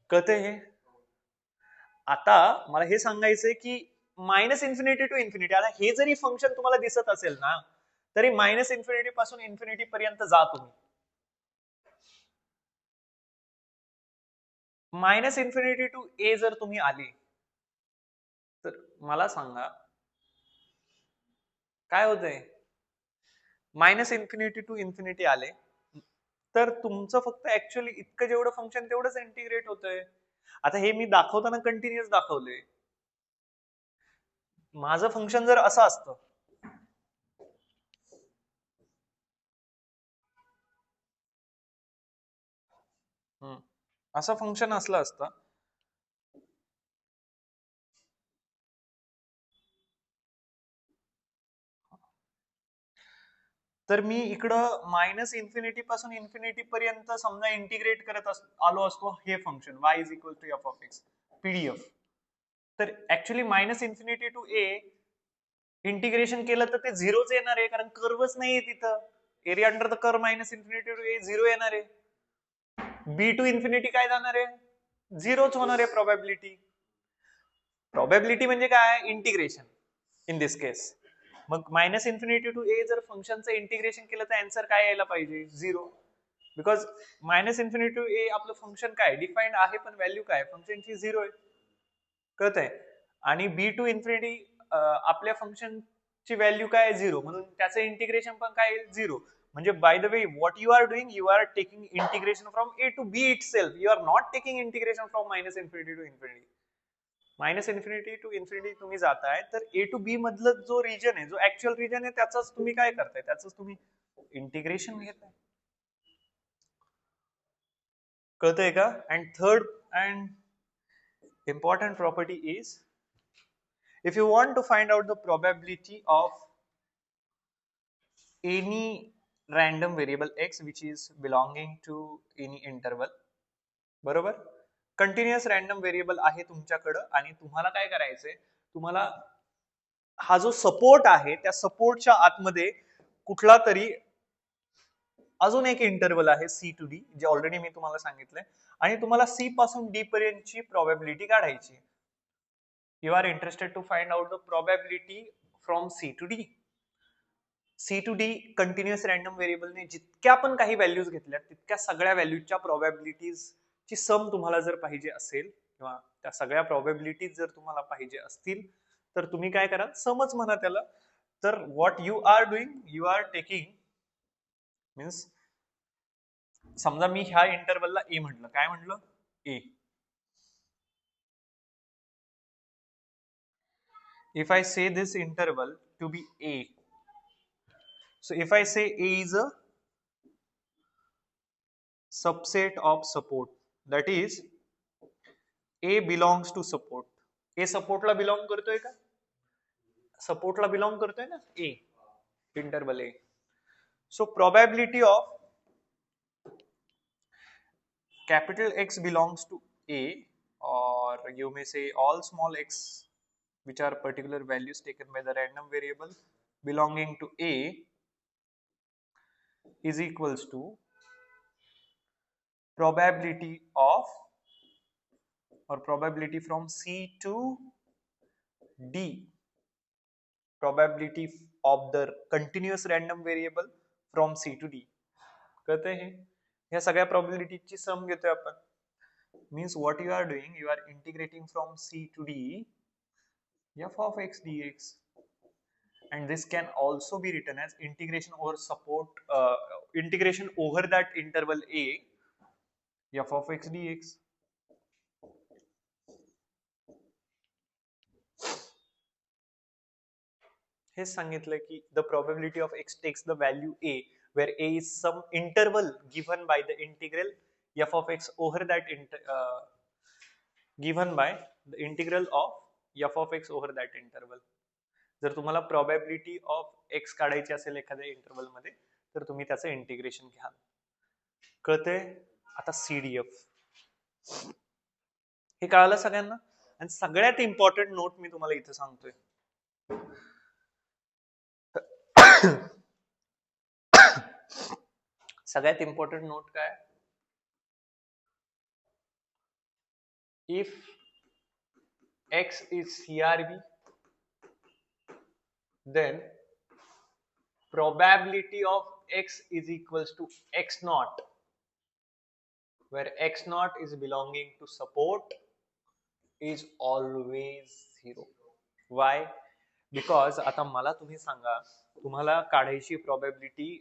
कळते हे. आता मला हे सांगायचंय की minus infinity to infinity, आता हे जरी फंक्शन तुम्हाला दिसत असेल ना तरी मायनस इन्फिनिटी पासून इन्फिनिटी पर्यंत जा तुम्ही. मायनस इन्फिनिटी टू ए जर तुम्ही आली तर मला सांगा काय होतंय. मायनस इन्फिनिटी टू इन्फिनिटी आले तर तुमचं फक्त ऍक्च्युअली इतकं जेवढं फंक्शन तेवढंच इंटिग्रेट होतंय. आता हे मी दाखवताना कंटिन्युअस दाखवले. माझं फंक्शन जर असं असतं असं फंक्शन असलं असतं तर मी इकडं मायनस इन्फिनिटी पासून इन्फिनिटी पर्यंत समजा इंटिग्रेट करत आलो असतो हे function y is equal to f of x PDF. तर actually minus infinity to a integration केलं तर ते झिरोच येणार आहे कारण कर्वच नाहीये तिथं. Area under the curve minus infinity to A zero येणार आहे. बी टू इन्फिनिटी काय जाणार आहे, झिरोच होणार आहे प्रोबॅबिलिटी. प्रॉबॅबिलिटी म्हणजे काय, इंटिग्रेशन इन दिस केस. मग मायनस इन्फिनिटी टू ए जर फंक्शनचं इंटिग्रेशन केलं तर आन्सर काय यायला पाहिजे, 0. बिकॉज मायनस इन्फिनिटी टू ए आपलं फंक्शन काय डिफाईन्ड आहे, पण व्हॅल्यू काय फंक्शनची 0 आहे, कळत आहे. आणि बी टू इन्फिनिटी आपल्या फंक्शनची व्हॅल्यू काय 0, म्हणून त्याचं इंटिग्रेशन पण काय 0. म्हणजे by the way what you are doing, you are taking integration from A to B itself, you are not taking integration from minus infinity to infinity. Minus infinity to infinity तुम्ही जाताय तर ए to बी मधलं जो region आहे, जो actual region आहे, त्याच तुम्ही काय करताय, त्याच तुम्ही इंटिग्रेशन घेताय, कळतंय का. And third and important property is, if you want to find out the probability of any random variable x which is belonging to any interval, बरोबर, कंटिन्युअस रॅन्डम व्हेरिएबल आहे तुमच्याकडं आणि तुम्हाला काय करायचंय, तुम्हाला हा जो सपोर्ट आहे त्या सपोर्टच्या आतमध्ये कुठला तरी अजून एक इंटरवल आहे सी टू डी, जे ऑलरेडी मी तुम्हाला सांगितलंय, आणि तुम्हाला सी पासून डी पर्यंतची प्रोबॅबिलिटी काढायची. You are interested to find out the probability from c to d. C to d continuous random व्हेरिएबलने जितक्या पण काही व्हॅल्यूज घेतल्या तितक्या सगळ्या व्हॅल्यूजच्या प्रोबॅबिलिटीज ची सम तुम्हाला जर पाहिजे असेल, किंवा त्या सगळ्या प्रोबॅबिलिटीज जर तुम्हाला पाहिजे असतील, तर तुम्ही काय कराल, समच म्हणा त्याला. तर what you are doing, you are taking means, समजा मी ह्या इंटरवलला ए म्हटलं, काय म्हटलं, ए. If I say this interval to be A, so if I say A is a subset of support, that is A belongs to support. A support ला belong करतोय का, support ला belong करतोय ना A, interval A. So probability of capital X belongs to A, or you may say all small x which are particular values taken by the random variable belonging to A, is equals to probability of, or probability from C to D, probability of the continuous random variable from C to D. कळतंय हे, ह्या सगळ्या probability सम घेतोय आपण. Means what you are doing, you are integrating from C to D f of x dx, and this can also be written as integration over support, integration over that interval A f of x dx. हेच सांगितलं की the probability of x takes the value a, where a is some interval given by the integral f of x over that given by the integral of f of x over that interval. जर तुम्हाला probability of x काढायची असेल एखाद्या interval मध्ये, तर तुम्ही त्याचं integration घ्याल. कळतंय. आता CDF हे कळालं सगळ्यांना. आणि सगळ्यात इम्पॉर्टंट नोट मी तुम्हाला इथे सांगतोय, सगळ्यात इम्पॉर्टंट नोट काय, if x is CRB, then probability of x is equals to x naught, where x naught is belonging to support, is always 0. Why? Because आता मला तुम्ही सांगा, तुम्हाला काढायची प्रोबॅबिलिटी,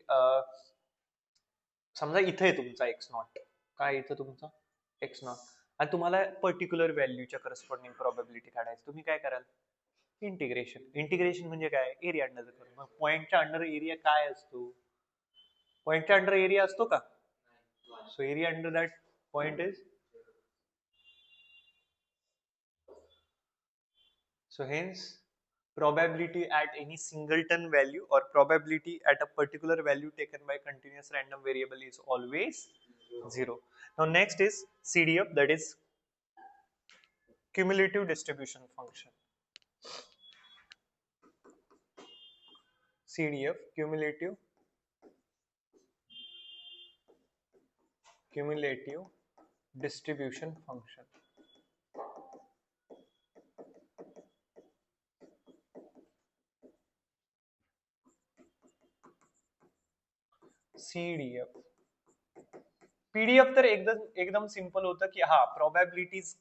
समजा इथे तुमचा x नॉट, काय इथं तुमचा x नॉट, आणि तुम्हाला पर्टिक्युलर व्हॅल्यूच्या करस्पॉन्डिंग प्रोबॅबिलिटी काढायची, तुम्ही काय कराल, इंटिग्रेशन. इंटिग्रेशन म्हणजे काय, एरिया अंडर द कर्व. मग पॉइंटच्या अंडर एरिया काय असतो, पॉइंटच्या अंडर एरिया असतो का, so area under that point is, so hence probability at any singleton value or probability at a particular value taken by continuous random variable is always 0. Now next is CDF, that is cumulative distribution function. CDF, cumulative distribution function. CDF. PDF तर एकदम एकदम simple होतं की हा प्रोबॅबिलिटीज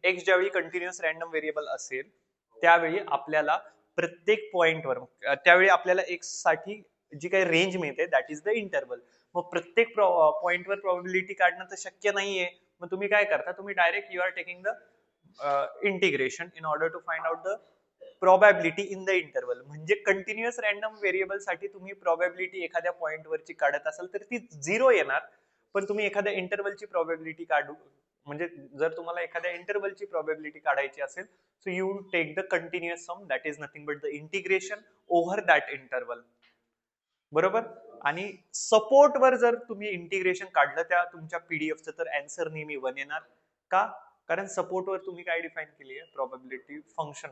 x ज्यावेळी continuous random variable असेल त्यावेळी आपल्याला प्रत्येक पॉइंटवर त्यावेळी आपल्याला एक्स साठी जी काही रेंज मिळते दॅट इज द इंटरवल. मग प्रत्येक पॉइंटवर प्रोबॅबिलिटी काढणं तर शक्य नाहीये. मग तुम्ही काय करता, तुम्ही direct you are taking the integration in order to find out the probability in the interval. म्हणजे कंटिन्युअस रॅन्डम व्हेरिएबल साठी तुम्ही प्रोबॅबिलिटी एखाद्या पॉइंटवरची काढत असाल तर ती 0 येणार. पण तुम्ही एखाद्या इंटरवलची प्रोबॅबिलिटी काढू, म्हणजे जर तुम्हाला एखाद्या इंटरवलची प्रोबॅबिलिटी काढायची असेल so you take the continuous sum that is nothing but the integration over that interval. बरोबर. आणि सपोर्ट वर जर तुम्ही इंटिग्रेशन काढलं त्या तुमच्या पीडीएफचं तर आन्सर नेहमी 1 येणार. का? कारण सपोर्ट वर तुम्ही काय डिफाइन केली आहे, probability function,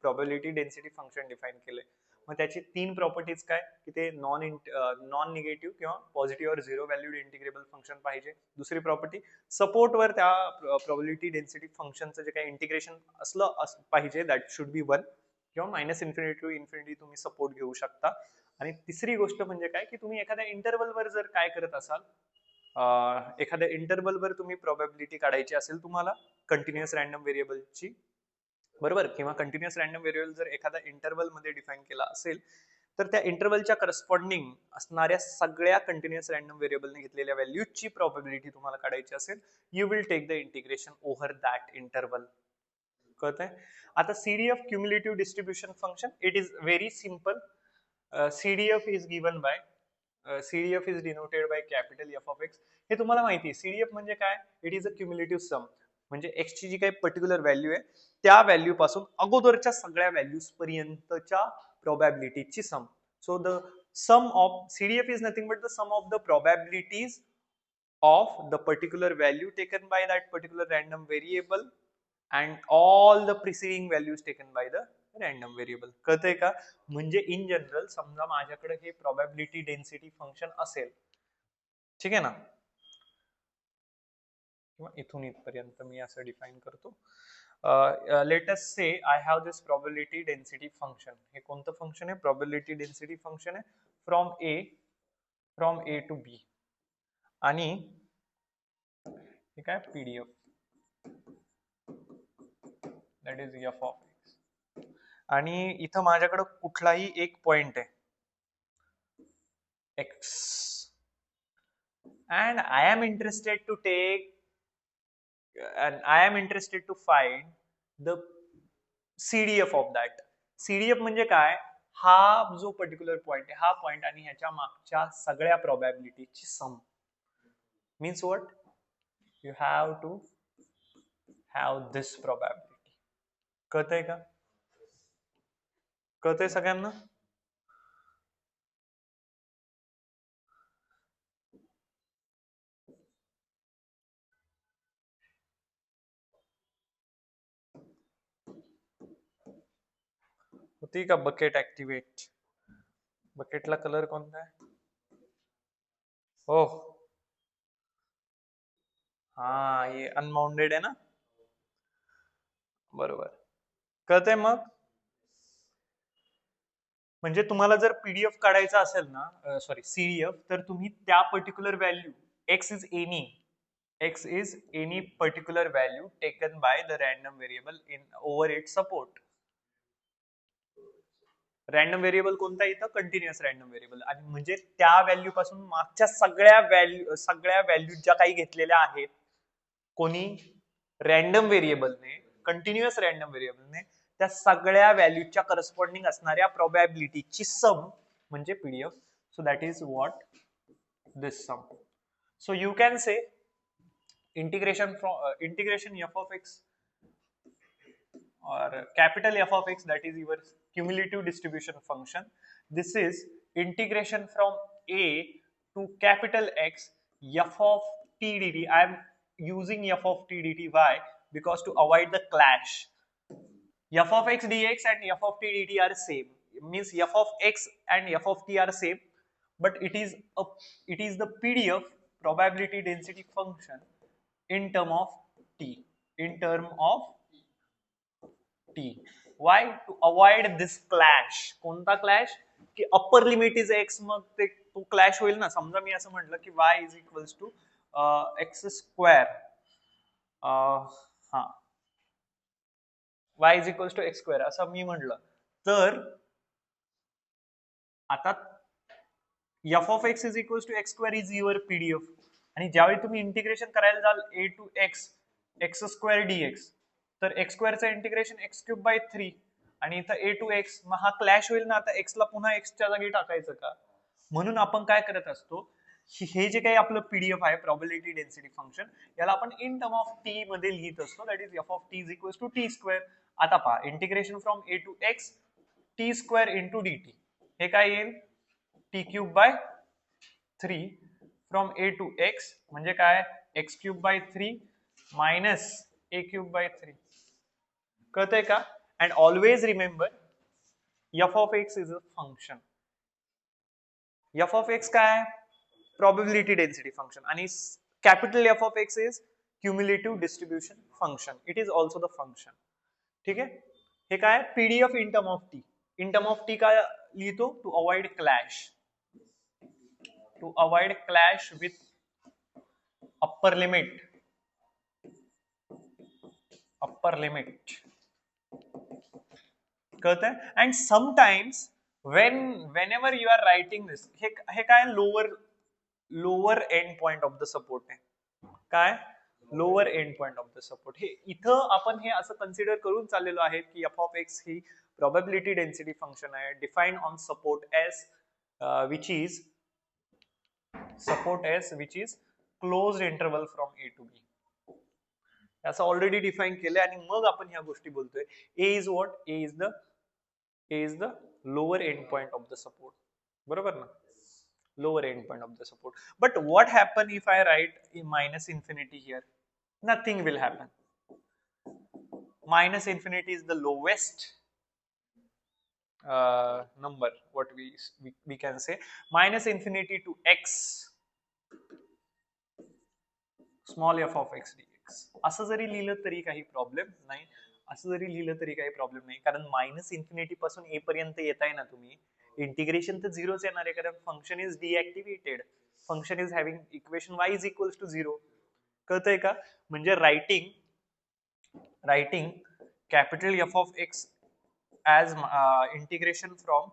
probability density function define केलंय. मग त्याची 3 प्रॉपर्टीज काय की ते नॉन निगेटिव्ह किंवा पॉझिटिव्ह और झिरो व्हॅल्यूड इंटिग्रेबल फंक्शन पाहिजे. दुसरी प्रॉपर्टी, सपोर्ट वर त्या प्रोबॅबिलिटी डेन्सिटी फंक्शनचं जे काही इंटिग्रेशन असलं पाहिजे दॅट शुड बी 1 किंवा मायनस इन्फिनिटी टू इन्फिनिटी तुम्ही सपोर्ट घेऊ शकता. आणि तिसरी गोष्ट म्हणजे काय की तुम्ही एखाद्या इंटरवलवर जर काय करत असाल, एखाद्या इंटरवलवर तुम्ही प्रोबॅबिलिटी काढायची असेल तुम्हाला कंटिन्युअस रॅन्डम व्हेरिएबलची, बरोबर, किंवा कंटिन्युअस रॅन्डम व्हेरिएबल जर एखाद्या इंटरवल मध्ये डिफाइन केला असेल तर त्या इंटरवलच्या करस्पॉन्डिंग असणाऱ्या सगळ्या कंटिन्युअस रॅन्डम व्हेरिएबलने घेतलेल्या व्हॅल्यूजची प्रोबॅबिलिटी तुम्हाला काढायची असेल, you will take the integration over that interval. कळतंय? आता CDF cumulative distribution function, it is very simple. CDF is given by CDF is denoted by capital F of x. हे तुम्हाला माहिती आहे. CDF म्हणजे काय? इट इज अ क्युम्युलेटिव्ह सम. म्हणजे x ची जी काही पर्टिक्युलर व्हॅल्यू आहे त्या व्हॅल्यू पासून अगोदरच्या सगळ्या व्हॅल्यूज पर्यंतच्या प्रोबॅबिलिटीची sum. So the sum of CDF is nothing but the sum of the probabilities of the particular value taken by that particular random variable and all the preceding values taken by the random variable. कळतंय का? म्हणजे in general समजा माझ्याकडे हे probability density function असेल, ठीक आहे ना, किंवा इथून इथपर्यंत मी असं डिफाइन करतो. Let us say I have this probability density function. हे कोणतं फंक्शन आहे? प्रोबॅबिलिटी डेन्सिटी फंक्शन आहे फ्रॉम ए टू बी. आणि हे काय? PDF that is F of x. आणि इथं माझ्याकडे कुठलाही एक पॉइंट आहे x, and I am interested to find the CDF of that. CDF म्हणजे काय? हा जो पर्टिक्युलर पॉइंट आहे, हा पॉइंट आणि ह्याच्या मागच्या सगळ्या प्रोबॅबिलिटीची sum. Means what? You have to have this probability. कळतंय का? कळतंय सगळ्यांना? होती का बकेट ऍक्टिव्हेट? बकेटला कलर कोणता आहे? हो, हा, हे अनबाउंडेड आहे ना. बरोबर. कळतंय मग? म्हणजे तुम्हाला जर पीडीएफ काढायचा असेल ना, सॉरी सीडीएफ, तर तुम्ही त्या particular value x is any particular value taken by the random variable in over it support. Random variable कोणता? इथं कंटिन्युअस रॅन्डम व्हेरिएबल. आणि म्हणजे त्या व्हॅल्यू पासून मागच्या सगळ्या व्हॅल्यू ज्या काही घेतलेल्या आहेत कोणी, रॅन्डम व्हेरिएबलने, कंटिन्युअस रॅन्डम व्हेरिएबलने, त्या सगळ्या व्हॅल्यूच्या करस्पॉन्डिंग असणाऱ्या प्रोबॅबिलिटीची सम म्हणजे PDF. So that is what this sum. So you can say integration f of x or capital F of x, that is your cumulative distribution function. This is integration from a to capital X f of t dt. I am using f of t dt. Why? Because to avoid the clash. F of x dx and f of t dt are same. It means f of x and f of t are same, but it is the PDF, probability density function, in term of t. In term of t. Why? To avoid this clash. कोणता clash? की upper limit is x, मग ते तो clash होईल ना. समजा मी असं म्हटलं की y is equals to x square, हा y is equals to x square असं मी म्हटलं, तर आता f of x is equals to x square is your PDF. आणि ज्यावेळी तुम्ही इंटिग्रेशन करायला जाल a to x x square dx, तर एक्स स्क्वेअरचं इंटिग्रेशन एक्स क्यूब बाय 3, आणि इथं ए टू एक्स, मग हा क्लॅश होईल ना. आता एक्सला पुन्हा एक्सच्या जागी टाकायचं का? म्हणून आपण काय करत असतो, हे जे काही आपलं पीडीएफ आहे प्रॉबिलिटी डेन्सिटी फंक्शन, याला आपण इन टर्म ऑफ टी मध्ये लिहित असतो, that is F of T is equals to T square. आता पहा, integration from A to X T square into D T, हे काय येईल T cube by 3 from A to X, म्हणजे काय X cube by 3 minus A cube by 3. कळतंय का? And always remember F of x is a function. F of X काय? probability density function, आणि capital F of x is cumulative distribution function. It is also the function. ठीक आहे? हे काय? PDF in term of t. In term of t काय लिहितो? To avoid clash. To avoid clash with upper limit. Upper limit. कळतंय? And sometimes whenever you are writing this, हे काय lower end point of the support आहे. काय? Lower end point of the support. हे इथं आपण हे असं कन्सिडर करून चाललेलो आहे की एफ ऑफ एक्स ही प्रोबॅबिलिटी डेन्सिटी फंक्शन आहे, defined on support S which is closed interval from A to b. असं ऑलरेडी डिफाईन केलंय, आणि मग आपण ह्या गोष्टी बोलतोय. A is what? A is the lower end point of the support. बरोबर ना? Lower end point of the support. But what happen if I write minus infinity here? Nothing will happen. Minus infinity is the lowest number, what we can say. Minus infinity to x small f of x dx. असं जरी लिहिलं तरी काही problem नाही, असं जरी लिहिलं तरी काही प्रॉब्लेम नाही, कारण मायनस इन्फिनिटी पासून ए पर्यंत येताय ना तुम्ही, इंटिग्रेशन तर झिरोच येणार आहे, कारण function is deactivated. Function is having equation y is equals to 0. कळतंय का? म्हणजे writing capital f of x as integration from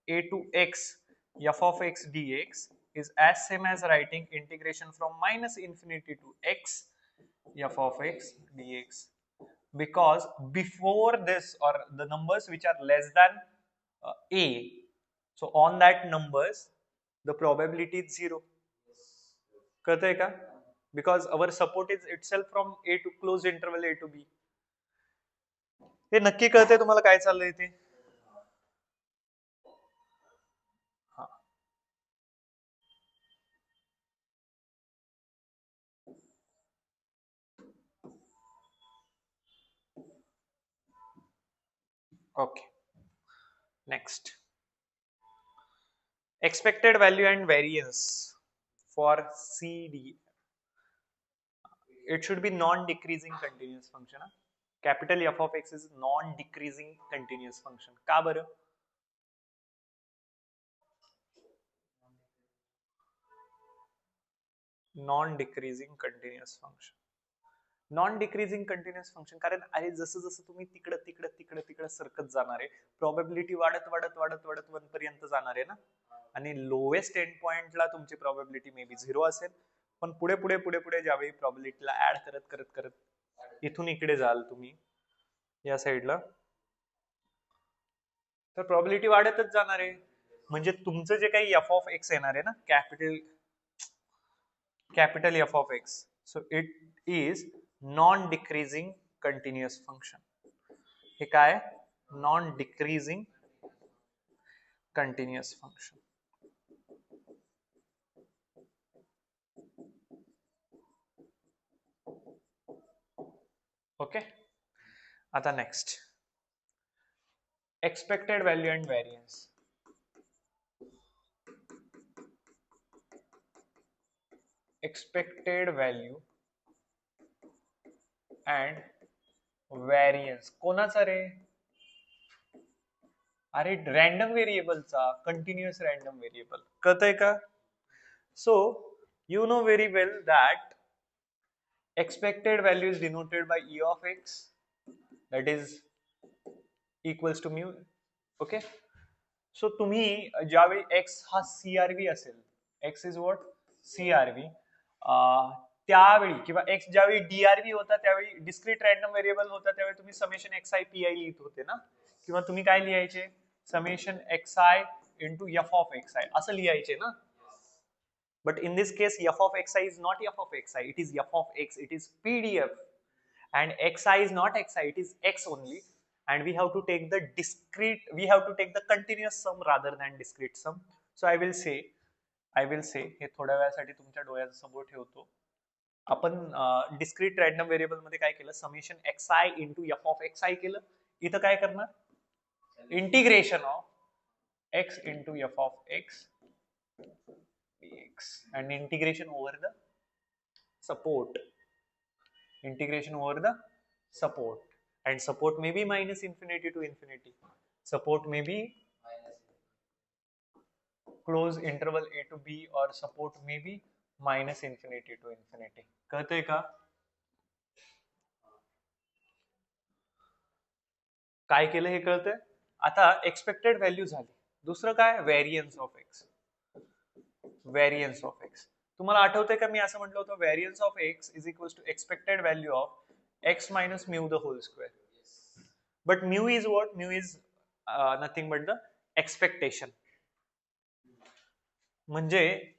A to x f of x dx is as same as writing integration from minus infinity to x f of x dx, because before this, or the numbers which are less than a, so on that numbers the probability is 0. कळतंय का? Because our support is itself from a to closed interval a to b. हे नक्की कळतंय तुम्हाला काय चाललंय ते? हा, okay. Next, expected value and variance for CD. It should be non-decreasing continuous function. Capital F of x is non-decreasing continuous function. का बरं? Non-decreasing continuous function. Non-decreasing continuous function कारण अरे जसं जसं तुम्ही तिकडं सरकत जाणार आहे, प्रोबॅबिलिटी वाढत 1 पर्यंत जाणार आहे ना, आणि लोएस्ट एंड पॉइंटला तुमची प्रोबॅबिलिटी मे बी 0 असेल, पण पुढे ज्यावेळी प्रोबॅबिलिटीला ऍड करत इथून इकडे जाल तुम्ही या साईडला, तर प्रोबॅबिलिटी वाढतच जाणार आहे. म्हणजे तुमचं जे काही एफ ऑफ एक्स येणार आहे ना, capital f of x, so it is non decreasing continuous function. हे काय? Non decreasing continuous function. Okay. आता next, expected value and variance. Expected value and variance कोणाचा रे? अरे रॅन्डम व्हेरिएबलचा कंटिन्युअस रॅन्डम व्हेरिएबल कळतंय का? So you know very well that expected value is denoted by e of x, that is equals to mu. Okay, so तुम्ही ज्यावेळी x हा CRV असेल, x इज व्हॉट CRV, त्यावेळी किंवा x ज्यावेळी DRV होता त्यावेळी डिस्क्रीट रॅन्डम व्हेरिएबल होता त्यावेळी तुम्ही समेशन xi pi लिहित होते ना, किंवा तुम्ही काय लिहायचे summation xi into f of xi असं लिहायचे ना. But in this case, f of xi is not f of xi, it is f of x, it is PDF. And xi is not xi, it is x only. And we have to take the discrete, we have to take the continuous sum rather than discrete sum. So I will say, हे थोड्या वेळासाठी तुमच्या डोळ्याचा समोर ठेवतो. आपण discrete random variable मध्ये काय केलं, summation xi into f of xi केलं. इथं काय करणार, integration of x into f of x dx and integration over the support, and support may be minus infinity to infinity, support may be close interval a to b, or support may be minus infinity to infinity. कळतंय का? काय केलं हे कळतंय? आता expected value झाली, दुसरं काय, variance of X. Variance of X तुम्हाला आठवतंय का, मी असं म्हटलं होतं variance of x is equal to expected value of x minus mu the whole square. But mu is what, mu is nothing but the expectation. म्हणजे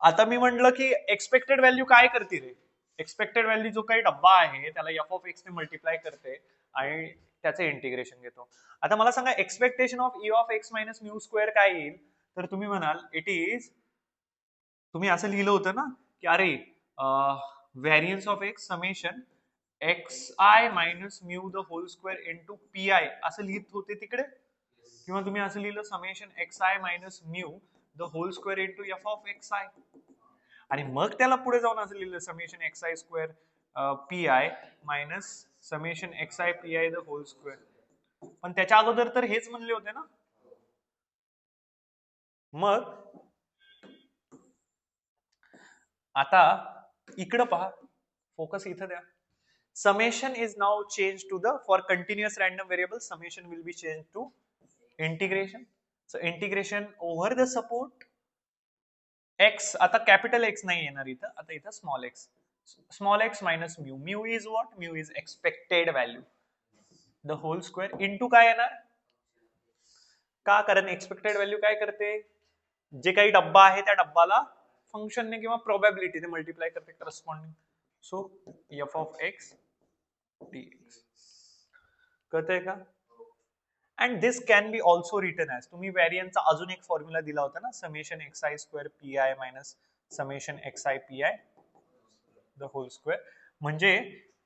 आता मी म्हटलं की एक्सपेक्टेड व्हॅल्यू काय करते रे, एक्सपेक्टेड व्हॅल्यू जो काही डब्बा आहे त्याला एफ ऑफ एक्स ने मल्टिप्लाय करते आणि त्याचे इंटिग्रेशन घेतो. आता मला सांगा expectation of E of x minus mu square काय येईल, तर तुम्ही म्हणाल इट इज, तुम्ही असं लिहिलं होतं ना की अरे variance of X summation x I minus mu the whole square into P I असं लिहित होते तिकडे, किंवा तुम्ही असं लिहिलं summation x I minus mu the whole square into F of X I, आणि मग त्याला पुढे जाऊन असं लिहिलं summation X I square P I minus summation X I P I the whole square. पण त्याच्या अगोदर तर हेच म्हणले होते ना. मग आता इकडं पहा, फोकस इथं द्या. summation is now changed to the, for continuous random variable summation will be changed to integration. So integration over the support x, आता कॅपिटल x नाही येणार इथं, आता इथं small x minus mu. Mu is what, mu is expected value the whole square into काय येणार, का, कारण एक्सपेक्टेड व्हॅल्यू काय करते, जे काही डब्बा आहे त्या डब्बाला फंक्शनने किंवा प्रोबॅबिलिटीने मल्टिप्लाय करते corresponding. So f of x dx. कळतंय का? And this can be also written as, तुम्ही व्हेरियन्सचा अजून एक फॉर्म्युला दिला होता ना, summation X I square P I minus summation X I P I the whole square. म्हणजे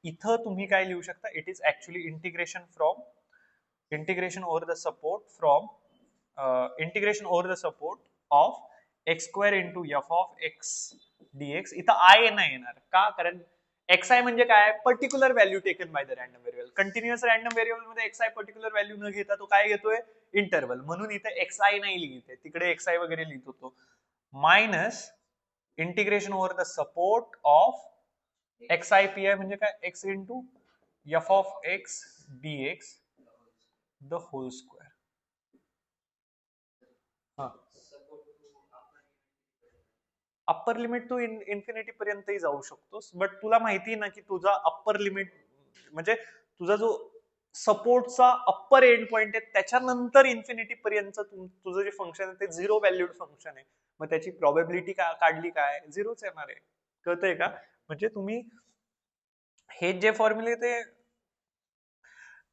इथं तुम्ही काय लिहू शकता, it is actually integration over the support from integration over the support of x square into F of x dx. इथं I नाही येणार का, कारण xi म्हणजे काय, particular value taken by the random variable. Continuous random variable मध्ये xi particular value न घेता तो काय घेतोय, इंटरवल, म्हणून इथे xi नाही लिहिते, तिकडे xi वगैरे लिहित होतो. Minus integration over the support of xi pi म्हणजे काय, x into F of x dx the whole square. हा, अप्पर लिमिट तू इन्फिनिटी पर्यंतही जाऊ शकतोस, बट तुला माहिती ना की तुझा अप्पर लिमिट म्हणजे तुझा जो सपोर्टचा अप्पर एंड पॉइंट आहे त्याच्यानंतर इन्फिनिटी पर्यंत तुझं जे फंक्शन आहे ते झिरो व्हॅल्यूड फंक्शन आहे, मग त्याची प्रॉबेबिलिटी काढली काय, झिरोच येणार आहे. कळतंय का? म्हणजे तुम्ही हे जे फॉर्म्युले ते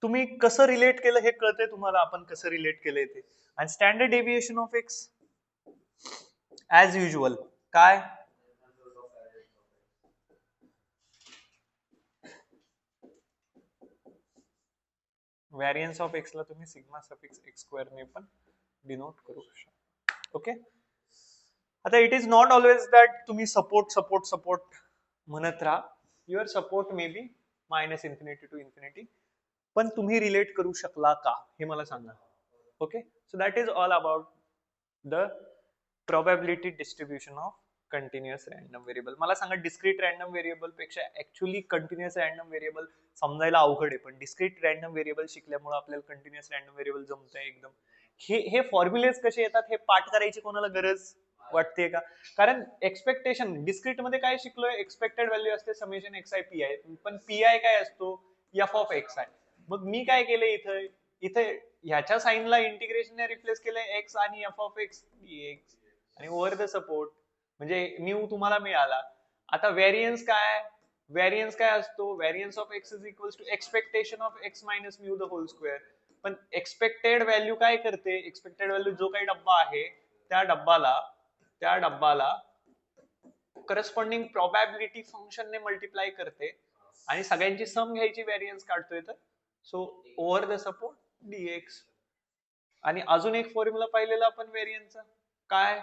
तुम्ही कसं रिलेट केलं हे कळतंय तुम्हाला, आपण कसं रिलेट केलंय ते. आणि standard deviation of x as usual काय, व्हेरियन्स ऑफ एक्स ला तुम्ही सिग्मा सफिक्स एक्स स्क्वेअर ने पण डिनोट करू शकता. ओके, आता it is not always that तुम्ही सपोर्ट म्हणत राहा. Your support may be minus infinity to infinity, पण तुम्ही रिलेट करू शकला का हे मला सांगा. Okay, so that is all about the probability distribution of continuous random variable. मला सांगा डिस्क्रीट रॅन्डम व्हेरिएबल पेक्षा ऍक्च्युअली कंटिन्युअस रॅन्डम व्हेरिएबल समजायला अवघड आहे, पण डिस्क्रीट रॅन्डम व्हेरिएबल शिकल्यामुळे आपल्याला कंटिन्युअस रॅन्डम व्हेरिएबल जमतंय एकदम. हे फॉर्म्युलेज कसे येतात हे पाठ करायची कोणाला गरज वाटते का? कारण एक्सपेक्टेशन डिस्क्रीट मध्ये काय शिकलोय, एक्सपेक्टेड व्हॅल्यू असते summation X I P I, पण पी आय काय असतो, एफ ऑफ एक्स आय. मग मी काय केलंय इथे, इथे ह्याच्या साईनला इंटिग्रेशनने रिप्लेस केलंय एक्स आणि एफ ऑफ एक्स डीएक्स, आणि ओव्हर द सपोर्ट म्हणजे म्यू तुम्हाला मिळाला. आता व्हेरियन्स काय, व्हेरियन्स काय असतो, variance of x is equal to expectation of x minus mu the whole square. पण एक्सपेक्टेड व्हॅल्यू काय करते, एक्सपेक्टेड व्हॅल्यू जो काही डब्बा आहे त्या डब्बाला करस्पॉन्डिंग प्रोबॅबिलिटी फंक्शनने मल्टिप्लाय करते आणि सगळ्यांची सम घ्यायची, व्हेरियन्स काढतोय तर. So over the support dx. आणि अजून एक फॉर्म्युला पाहिलेला आपण व्हेरियन्सचा, काय,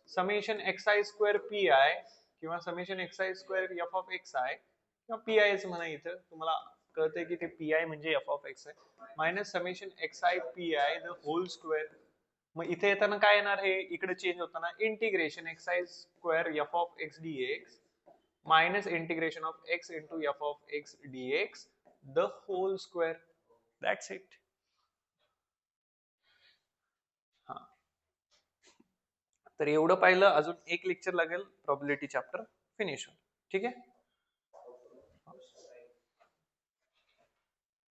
summation X I square P i किंवा summation X I square f of x i किंवा पी आय म्हणा, इथं तुम्हाला कळतंय की ते पी आय म्हणजे एफ ऑफ एक्स आहे minus summation X I P I the whole square. मग इथे येताना काय येणार, हे इकडे चेंज होताना integration x I square f of x dx minus integration of x into F of x dx the whole square. That's it. हा, तर एवढं पाहिलं, अजून एक लेक्चर लागेल, प्रोबॅबिलिटी चॅप्टर फिनिश होईल. ठीक आहे.